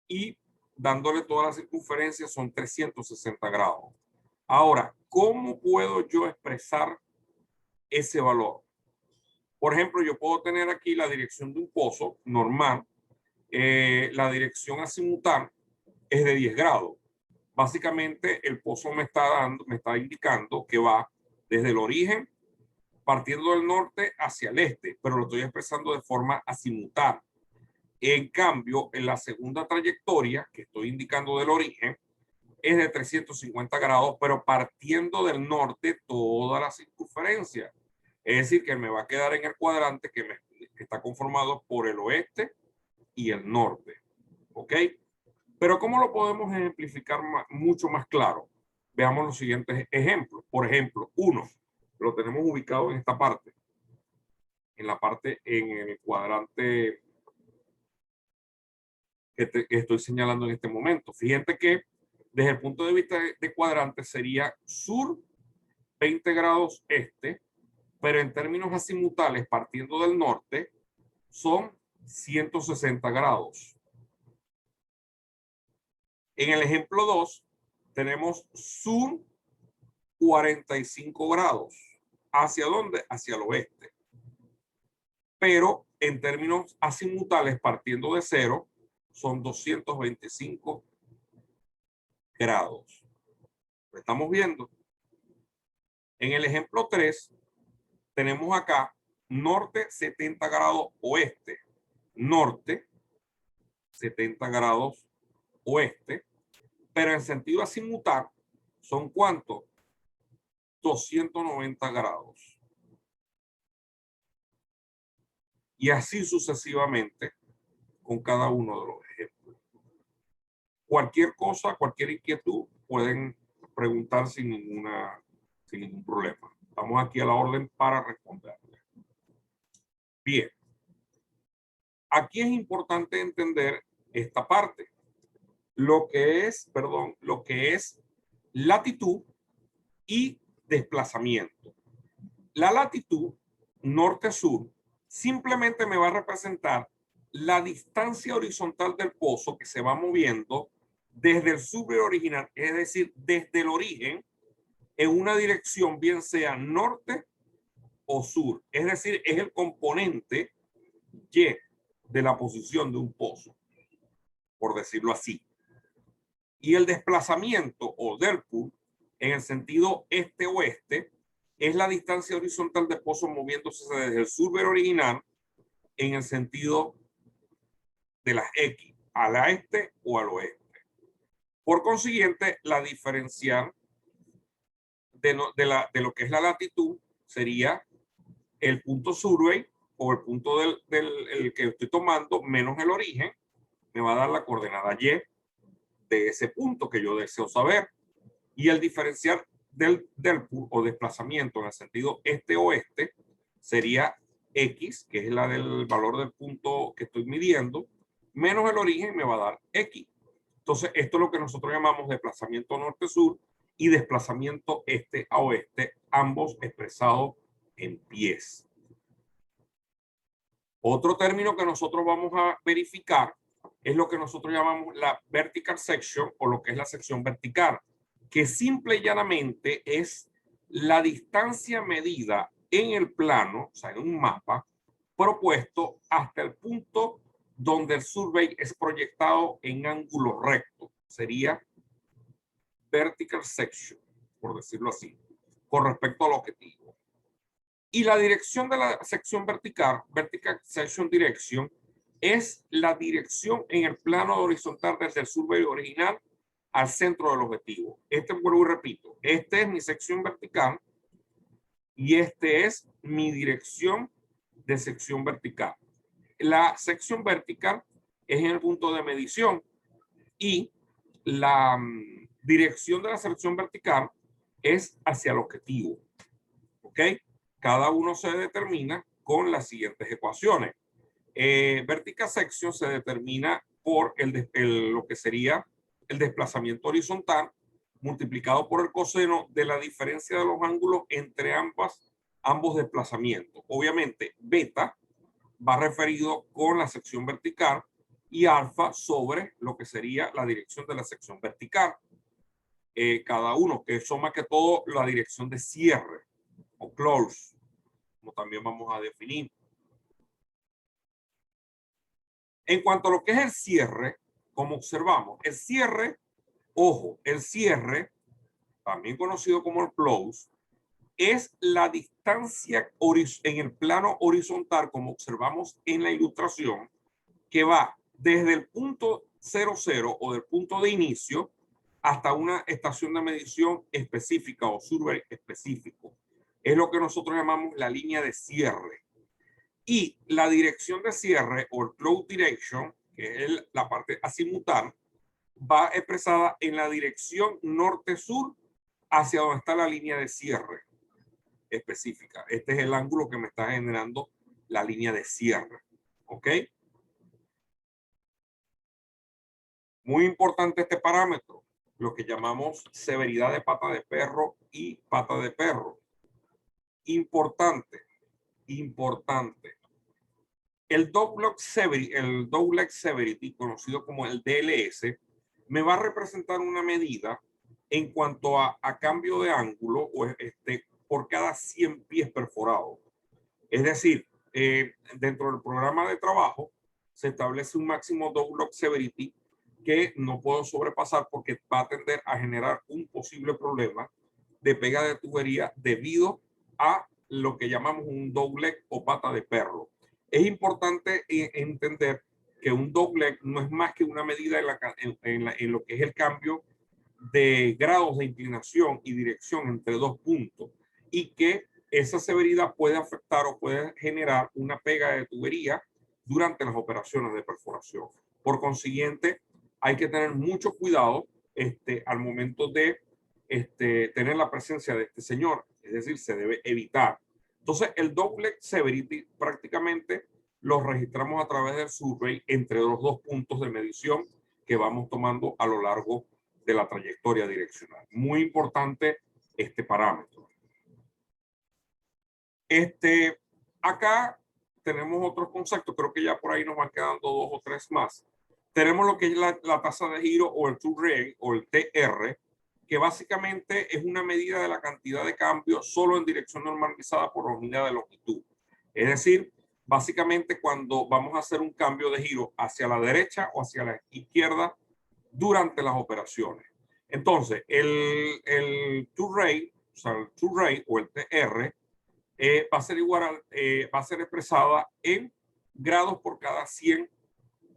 y dándole toda la circunferencia son 360 grados. Ahora, ¿cómo puedo yo expresar ese valor? Por ejemplo, yo puedo tener aquí la dirección de un pozo normal. La dirección azimutal es de 10 grados. Básicamente, el pozo me está indicando que va desde el origen, partiendo del norte hacia el este, pero lo estoy expresando de forma azimutal. En cambio, en la segunda trayectoria que estoy indicando del origen, es de 350 grados, pero partiendo del norte toda la circunferencia. Es decir, que me va a quedar en el cuadrante que está conformado por el oeste y el norte. ¿Ok? Pero ¿cómo lo podemos ejemplificar mucho más claro? Veamos los siguientes ejemplos. Por ejemplo, uno, lo tenemos ubicado en esta parte. En el cuadrante que estoy señalando en este momento. Fíjate que desde el punto de vista de cuadrante sería sur 20 grados este, pero en términos azimutales, partiendo del norte, son 160 grados. En el ejemplo 2, tenemos sur 45 grados. ¿Hacia dónde? Hacia el oeste. Pero en términos azimutales, partiendo de cero, son 225 grados. ¿Lo estamos viendo? En el ejemplo 3, tenemos acá norte 70 grados oeste. Norte 70 grados oeste. Pero en sentido azimutal, ¿son cuántos? 290 grados. Y así sucesivamente con cada uno de los ejemplos. Cualquier cosa, cualquier inquietud, pueden preguntar sin ningún problema. Estamos aquí a la orden para responderle. Bien. Aquí es importante entender esta parte. Lo que es latitud y desplazamiento. La latitud norte-sur simplemente me va a representar la distancia horizontal del pozo que se va moviendo desde el sur original, es decir, desde el origen en una dirección, bien sea norte o sur. Es decir, es el componente Y de la posición de un pozo, por decirlo así. Y el desplazamiento o delta en el sentido este-oeste es la distancia horizontal del pozo moviéndose desde el sur original en el sentido de las X, al este o al oeste. Por consiguiente, la diferencial de lo que es la latitud sería el punto survey o el punto el que estoy tomando menos el origen, me va a dar la coordenada Y de ese punto que yo deseo saber. Y el diferencial del o desplazamiento en el sentido este-oeste sería X, que es la del valor del punto que estoy midiendo, menos el origen me va a dar X. Entonces, esto es lo que nosotros llamamos desplazamiento norte-sur y desplazamiento este a oeste, ambos expresados en pies. Otro término que nosotros vamos a verificar es lo que nosotros llamamos la vertical section o lo que es la sección vertical, que simple y llanamente es la distancia medida en el plano, o sea, en un mapa propuesto hasta el punto donde el survey es proyectado en ángulo recto. Sería vertical section, por decirlo así, con respecto al objetivo. Y la dirección de la sección vertical, vertical section direction, es la dirección en el plano horizontal desde el survey original al centro del objetivo. Vuelvo y repito, esta es mi sección vertical y este es mi dirección de sección vertical. La sección vertical es en el punto de medición y la dirección de la sección vertical es hacia el objetivo. ¿Ok? Cada uno se determina con las siguientes ecuaciones. Vertical section se determina por lo que sería el desplazamiento horizontal multiplicado por el coseno de la diferencia de los ángulos entre ambos desplazamientos. Obviamente, beta va referido con la sección vertical y alfa sobre lo que sería la dirección de la sección vertical. Cada uno, que son más que todo la dirección de cierre o close, como también vamos a definir. En cuanto a lo que es el cierre, como observamos, el cierre, ojo, el cierre, también conocido como el close, es la distancia en el plano horizontal, como observamos en la ilustración, que va desde el punto 00 o del punto de inicio hasta una estación de medición específica o survey específico. Es lo que nosotros llamamos la línea de cierre. Y la dirección de cierre o el close direction, que es la parte azimutal, va expresada en la dirección norte-sur hacia donde está la línea de cierre específica. Este es el ángulo que me está generando la línea de cierre. ¿Ok? Muy importante este parámetro, lo que llamamos severidad de pata de perro y pata de perro. Importante, importante. El dogleg severity, conocido como el DLS, me va a representar una medida en cuanto a cambio de ángulo o por cada 100 pies perforados. Es decir, dentro del programa de trabajo se establece un máximo dogleg severity que no puedo sobrepasar porque va a tender a generar un posible problema de pega de tubería debido a lo que llamamos un dogleg o pata de perro. Es importante entender que un dogleg no es más que una medida en lo que es el cambio de grados de inclinación y dirección entre dos puntos y que esa severidad puede afectar o puede generar una pega de tubería durante las operaciones de perforación. Por consiguiente, hay que tener mucho cuidado al momento de tener la presencia de este señor, es decir, se debe evitar. Entonces, el dogleg severity prácticamente lo registramos a través del survey entre los dos puntos de medición que vamos tomando a lo largo de la trayectoria direccional. Muy importante este parámetro. Acá tenemos otros conceptos, creo que ya por ahí nos van quedando 2 o 3 más. Tenemos lo que es la tasa de giro o el true rate o el TR, que básicamente es una medida de la cantidad de cambio solo en dirección normalizada por la unidad de longitud. Es decir, básicamente cuando vamos a hacer un cambio de giro hacia la derecha o hacia la izquierda durante las operaciones. Entonces, el true rate, o sea, el true rate o el TR, va a ser igual va a ser expresada en grados por cada 100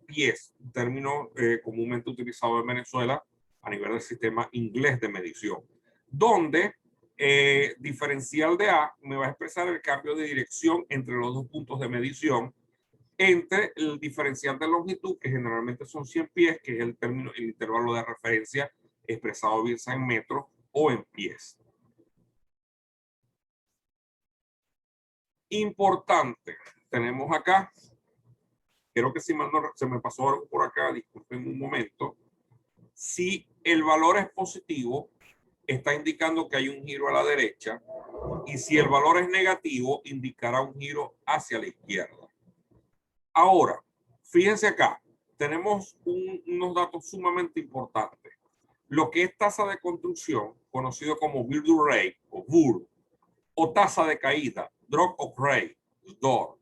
pies, un término comúnmente utilizado en Venezuela a nivel del sistema inglés de medición, donde diferencial de A me va a expresar el cambio de dirección entre los dos puntos de medición, entre el diferencial de longitud, que generalmente son 100 pies, que es el intervalo de referencia expresado bien sea en metros o en pies. Importante, tenemos acá, creo que si mal no, se me pasó algo por acá, disculpen un momento. Si el valor es positivo, está indicando que hay un giro a la derecha, y si el valor es negativo, indicará un giro hacia la izquierda. Ahora, fíjense acá, tenemos unos datos sumamente importantes. Lo que es tasa de construcción, conocido como build rate o BUR, o tasa de caída, drop of rate, DOR.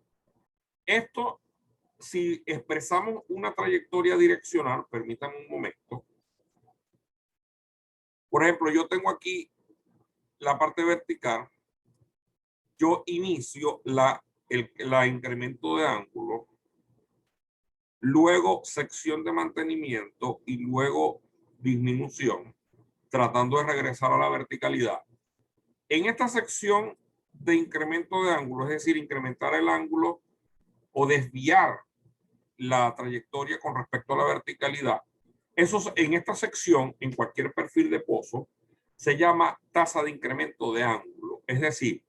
Esto, si expresamos una trayectoria direccional, permítanme un momento. Por ejemplo, yo tengo aquí la parte vertical. Yo inicio la incremento de ángulo luego sección de mantenimiento y luego disminución, tratando de regresar a la verticalidad. En esta sección de incremento de ángulo, es decir, incrementar el ángulo o desviar la trayectoria con respecto a la verticalidad, eso en esta sección, en cualquier perfil de pozo, se llama tasa de incremento de ángulo. Es decir,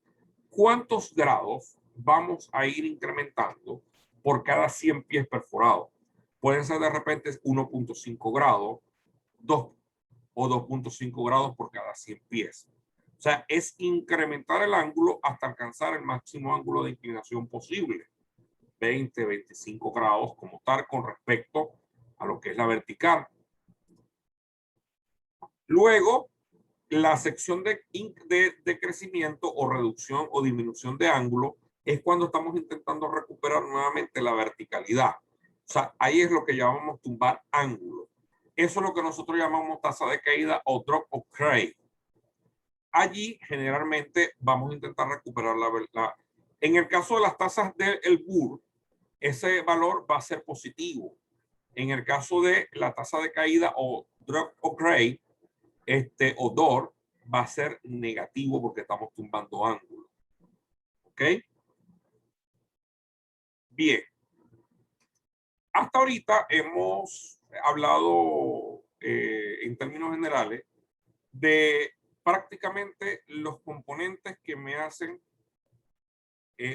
cuántos grados vamos a ir incrementando por cada 100 pies perforados. Pueden ser de repente 1.5 grados, 2 o 2.5 grados por cada 100 pies. O sea, es incrementar el ángulo hasta alcanzar el máximo ángulo de inclinación posible. 20, 25 grados como tal con respecto a lo que es la vertical. Luego, la sección de crecimiento o reducción o disminución de ángulo es cuando estamos intentando recuperar nuevamente la verticalidad. O sea, ahí es lo que llamamos tumbar ángulo. Eso es lo que nosotros llamamos tasa de caída o drop of grade. Allí generalmente vamos a intentar recuperar la. En el caso de las tasas del BUR, ese valor va a ser positivo. En el caso de la tasa de caída o drop of grade, o DOR, va a ser negativo porque estamos tumbando ángulo. ¿Ok? Bien. Hasta ahorita hemos hablado en términos generales de prácticamente los componentes que me hacen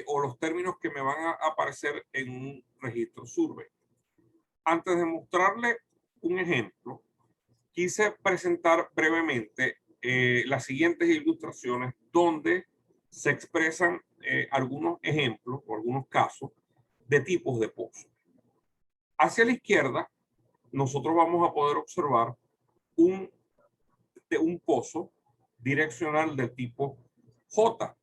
o los términos que me van a aparecer en un registro survey. Antes de mostrarle un ejemplo, quise presentar brevemente las siguientes ilustraciones donde se expresan algunos ejemplos o algunos casos de tipos de pozos. Hacia la izquierda, nosotros vamos a poder observar un pozo direccional del tipo J,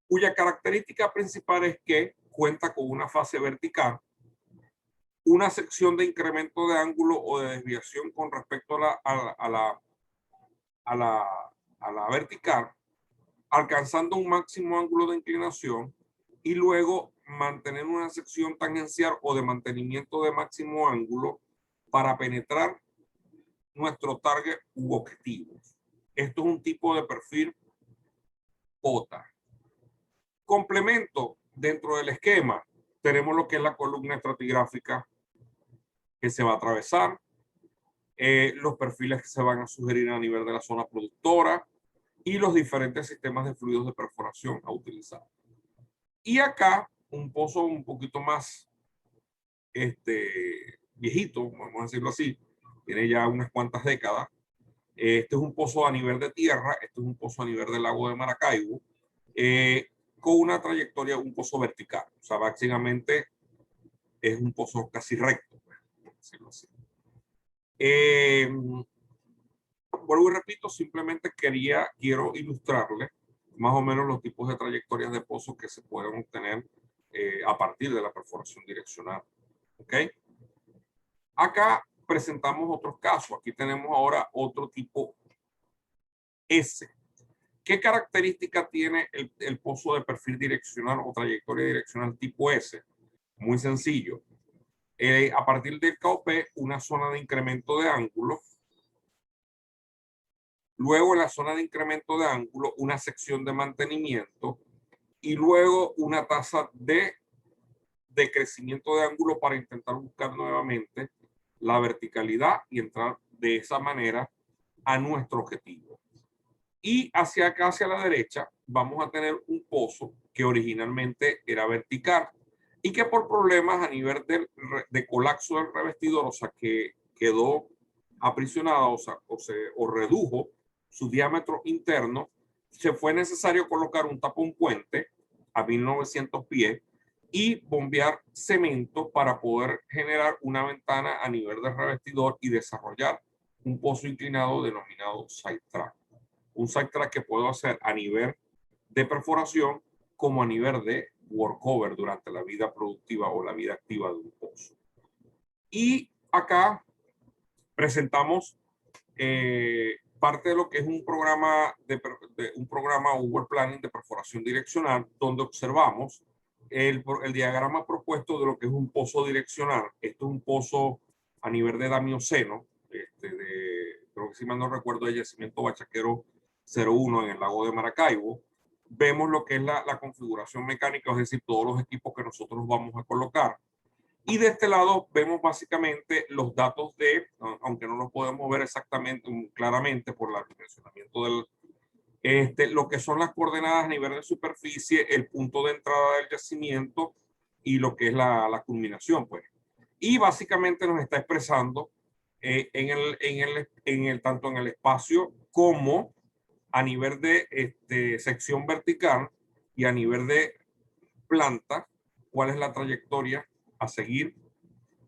cuya característica principal es que cuenta con una fase vertical, una sección de incremento de ángulo o de desviación con respecto a la vertical, alcanzando un máximo ángulo de inclinación y luego mantener una sección tangencial o de mantenimiento de máximo ángulo para penetrar nuestro target u objetivo. Esto es un tipo de perfil POTA. Complemento dentro del esquema, tenemos lo que es la columna estratigráfica que se va a atravesar, los perfiles que se van a sugerir a nivel de la zona productora y los diferentes sistemas de fluidos de perforación a utilizar. Y acá un pozo un poquito más viejito, vamos a decirlo así, tiene ya unas cuantas décadas. Este es un pozo a nivel de tierra, este es un pozo a nivel del lago de Maracaibo, con una trayectoria, un pozo vertical. O sea, básicamente es un pozo casi recto, por decirlo así. Vuelvo y repito, simplemente quiero ilustrarles más o menos los tipos de trayectorias de pozos que se pueden obtener a partir de la perforación direccional. ¿Ok? Acá presentamos otros casos. Aquí tenemos ahora otro tipo S. ¿Qué característica tiene el pozo de perfil direccional o trayectoria direccional tipo S? Muy sencillo. A partir del KOP, una zona de incremento de ángulo. Luego en la zona de incremento de ángulo, una sección de mantenimiento. Y luego una tasa de crecimiento de ángulo para intentar buscar nuevamente la verticalidad y entrar de esa manera a nuestro objetivo. Y hacia acá, hacia la derecha, vamos a tener un pozo que originalmente era vertical y que por problemas a nivel de colapso del revestidor, o sea, que quedó aprisionada, o redujo su diámetro interno, se fue necesario colocar un tapón puente a 1900 pies y bombear cemento para poder generar una ventana a nivel del revestidor y desarrollar un pozo inclinado denominado side track. Un side track que puedo hacer a nivel de perforación como a nivel de workover durante la vida productiva o la vida activa de un pozo. Y acá presentamos parte de lo que es un programa Uber Planning de perforación direccional, donde observamos el diagrama propuesto de lo que es un pozo direccional. Esto es un pozo a nivel de Damioceno, creo que si mal no recuerdo, el yacimiento Bachaquero 01 en el lago de Maracaibo. Vemos lo que es la configuración mecánica, es decir, todos los equipos que nosotros vamos a colocar. Y de este lado vemos básicamente los datos de, aunque no los podemos ver exactamente, claramente por el dimensionamiento del, lo que son las coordenadas a nivel de superficie, el punto de entrada del yacimiento y lo que es la culminación, pues. Y básicamente nos está expresando tanto en el espacio como a nivel de sección vertical y a nivel de planta, cuál es la trayectoria a seguir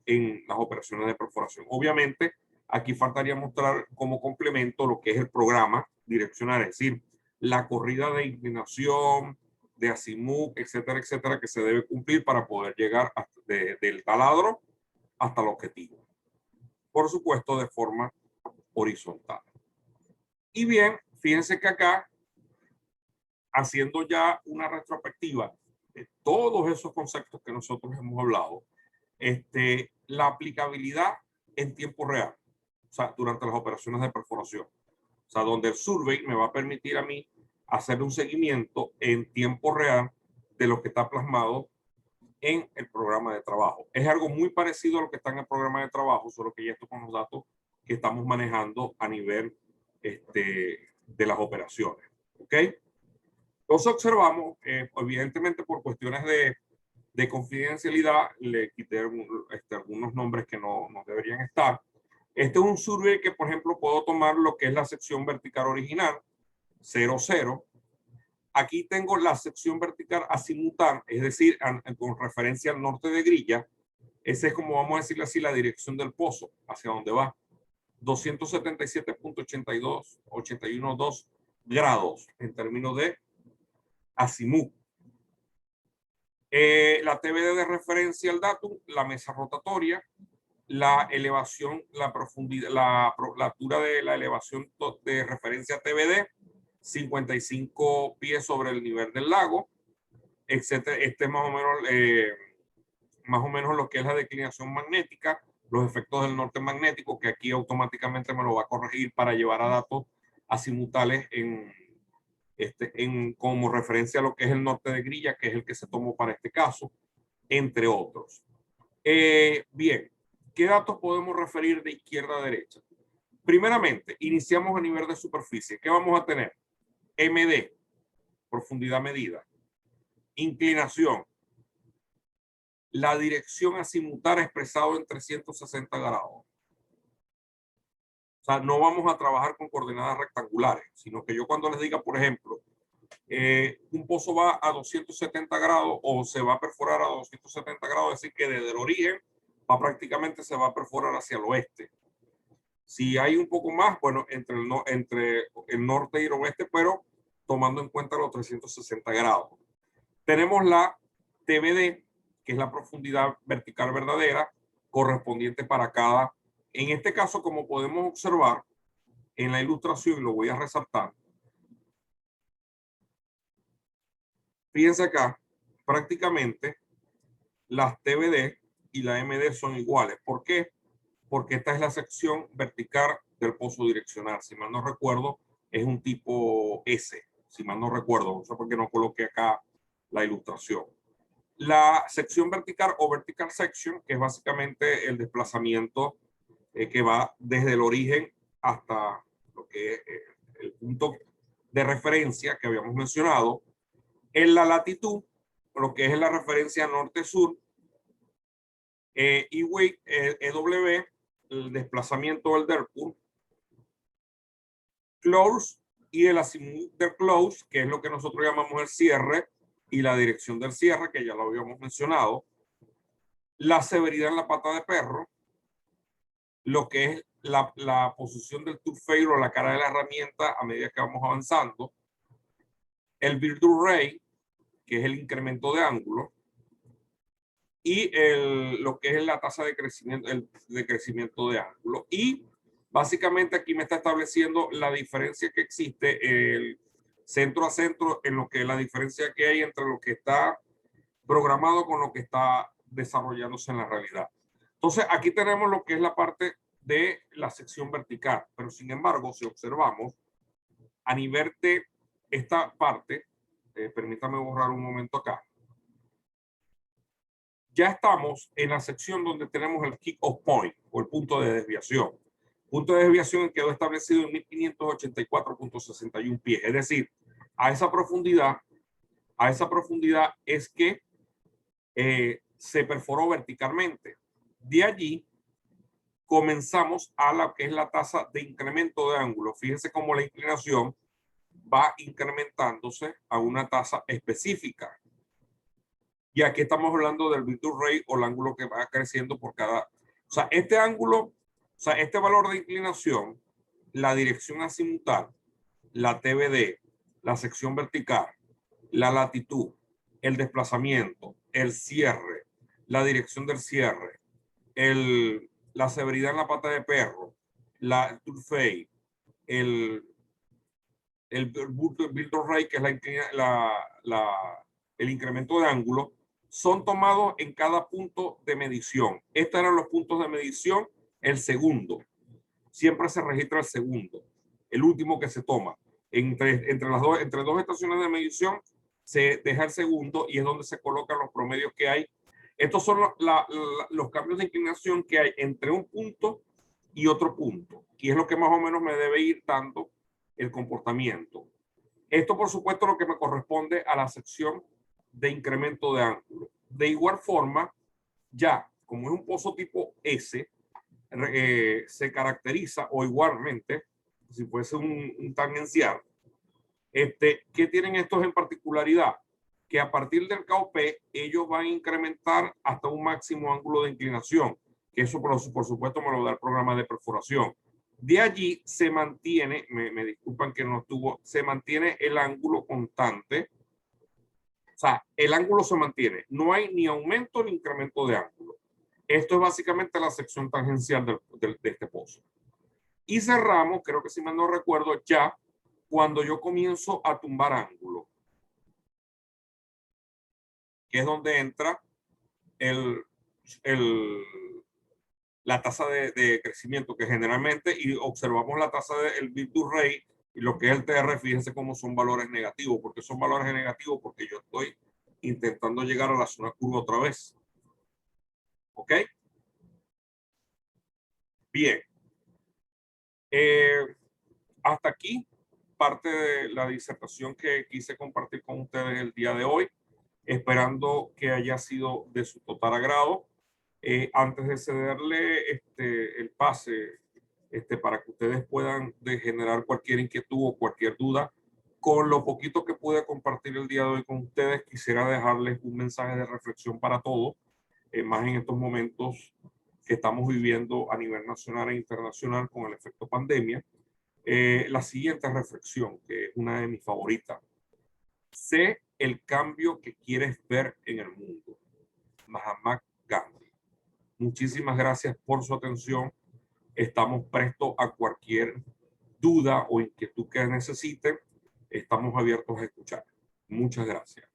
en las operaciones de perforación. Obviamente, aquí faltaría mostrar como complemento lo que es el programa direccional, es decir, la corrida de inclinación, de azimut, etcétera, etcétera, que se debe cumplir para poder llegar del taladro hasta el objetivo. Por supuesto, de forma horizontal. Y bien, fíjense que acá, haciendo ya una retrospectiva de todos esos conceptos que nosotros hemos hablado, la aplicabilidad en tiempo real, o sea, durante las operaciones de perforación. O sea, donde el survey me va a permitir a mí hacer un seguimiento en tiempo real de lo que está plasmado en el programa de trabajo. Es algo muy parecido a lo que está en el programa de trabajo, solo que ya esto con los datos que estamos manejando a nivel de las operaciones. ¿Ok? Entonces observamos, evidentemente por cuestiones de confidencialidad, le quité algunos nombres que no deberían estar. Este es un survey que, por ejemplo, puedo tomar lo que es la sección vertical original, 00. Aquí tengo la sección vertical azimutal, es decir, con referencia al norte de grilla. Ese es, como vamos a decirle así, la dirección del pozo, hacia donde va. 277.82 grados en términos de azimut. La TBD de referencia al datum, la mesa rotatoria, la elevación, la profundidad, la altura de la elevación de referencia TBD, 55 pies sobre el nivel del lago, etcétera. Este es más o menos lo que es la declinación magnética, los efectos del norte magnético, que aquí automáticamente me lo va a corregir para llevar a datos azimutales como referencia a lo que es el norte de grilla, que es el que se tomó para este caso, entre otros. Bien, ¿qué datos podemos referir de izquierda a derecha? Primeramente, iniciamos a nivel de superficie. ¿Qué vamos a tener? MD, profundidad medida. Inclinación. La dirección azimutal expresado en 360 grados. O sea, no vamos a trabajar con coordenadas rectangulares, sino que yo cuando les diga, por ejemplo, un pozo va a 270 grados o se va a perforar a 270 grados, es decir, que desde el origen prácticamente se va a perforar hacia el oeste. Si hay un poco más, bueno, entre el norte y el oeste, pero tomando en cuenta los 360 grados. Tenemos la TBD, que es la profundidad vertical verdadera, correspondiente para cada. En este caso, como podemos observar en la ilustración, y lo voy a resaltar, fíjense acá, prácticamente las TBD y la MD son iguales. ¿Por qué? Porque esta es la sección vertical del pozo direccional. Si mal no recuerdo, es un tipo S. Si mal no recuerdo, no sé por qué no coloqué acá la ilustración. La sección vertical o vertical section, que es básicamente el desplazamiento que va desde el origen hasta lo que es el punto de referencia que habíamos mencionado. En la latitud, lo que es la referencia norte-sur, EW, el desplazamiento del DERPUR, close y el azimut del close, que es lo que nosotros llamamos el cierre, y la dirección del cierre, que ya lo habíamos mencionado, la severidad en la pata de perro, lo que es la posición del tooth failure o la cara de la herramienta a medida que vamos avanzando, el Virtue Ray, que es el incremento de ángulo, y lo que es la tasa de crecimiento de ángulo. Y básicamente aquí me está estableciendo la diferencia que existe el centro a centro, en lo que es la diferencia que hay entre lo que está programado con lo que está desarrollándose en la realidad. Entonces, aquí tenemos lo que es la parte de la sección vertical, pero sin embargo, si observamos, a nivel de esta parte, permítame borrar un momento acá, ya estamos en la sección donde tenemos el kick-off point o el punto de desviación. Punto de desviación quedó establecido en 1584.61 pies, es decir, a esa profundidad es que se perforó verticalmente. De allí comenzamos a lo que es la tasa de incremento de ángulo. Fíjense cómo la inclinación va incrementándose a una tasa específica. Y aquí estamos hablando del bit rate o el ángulo que va creciendo por cada. O sea, este ángulo, o sea, este valor de inclinación, la dirección azimutal, la TBD, la sección vertical, la latitud, el desplazamiento, el cierre, la dirección del cierre, la severidad en la pata de perro, la turfei, el build rate, que es el incremento de ángulo, son tomados en cada punto de medición. Estos eran los puntos de medición, el segundo. Siempre se registra el segundo, el último que se toma. Entre dos estaciones de medición se deja el segundo y es donde se colocan los promedios que hay. Estos son los cambios de inclinación que hay entre un punto y otro punto. Y es lo que más o menos me debe ir dando el comportamiento. Esto, por supuesto, lo que me corresponde a la sección de incremento de ángulo. De igual forma, ya como es un pozo tipo S, se caracteriza, o igualmente, si fuese un tangencial, ¿qué tienen estos en particularidad? Que a partir del KOP, ellos van a incrementar hasta un máximo ángulo de inclinación, que eso por supuesto me lo da el programa de perforación. De allí se mantiene, me disculpan que no estuvo, se mantiene el ángulo constante. O sea, el ángulo se mantiene. No hay ni aumento ni incremento de ángulo. Esto es básicamente la sección tangencial de este pozo. Y cerramos, creo que si mal no recuerdo, ya cuando yo comienzo a tumbar ángulo, que es donde entra la tasa de crecimiento, que generalmente, y observamos la tasa del bit rate y lo que es el TR, fíjense cómo son valores negativos. Porque son valores negativos porque yo estoy intentando llegar a la zona curva otra vez. ¿Ok? Bien. Hasta aquí parte de la disertación que quise compartir con ustedes el día de hoy, esperando que haya sido de su total agrado. Antes de cederle el pase para que ustedes puedan generar cualquier inquietud o cualquier duda, con lo poquito que pude compartir el día de hoy con ustedes, quisiera dejarles un mensaje de reflexión para todos, más en estos momentos que estamos viviendo a nivel nacional e internacional con el efecto pandemia. La siguiente reflexión, que es una de mis favoritas: sé el cambio que quieres ver en el mundo. Mahatma Gandhi. Muchísimas gracias por su atención. Estamos prestos a cualquier duda o inquietud que necesiten. Estamos abiertos a escuchar. Muchas gracias.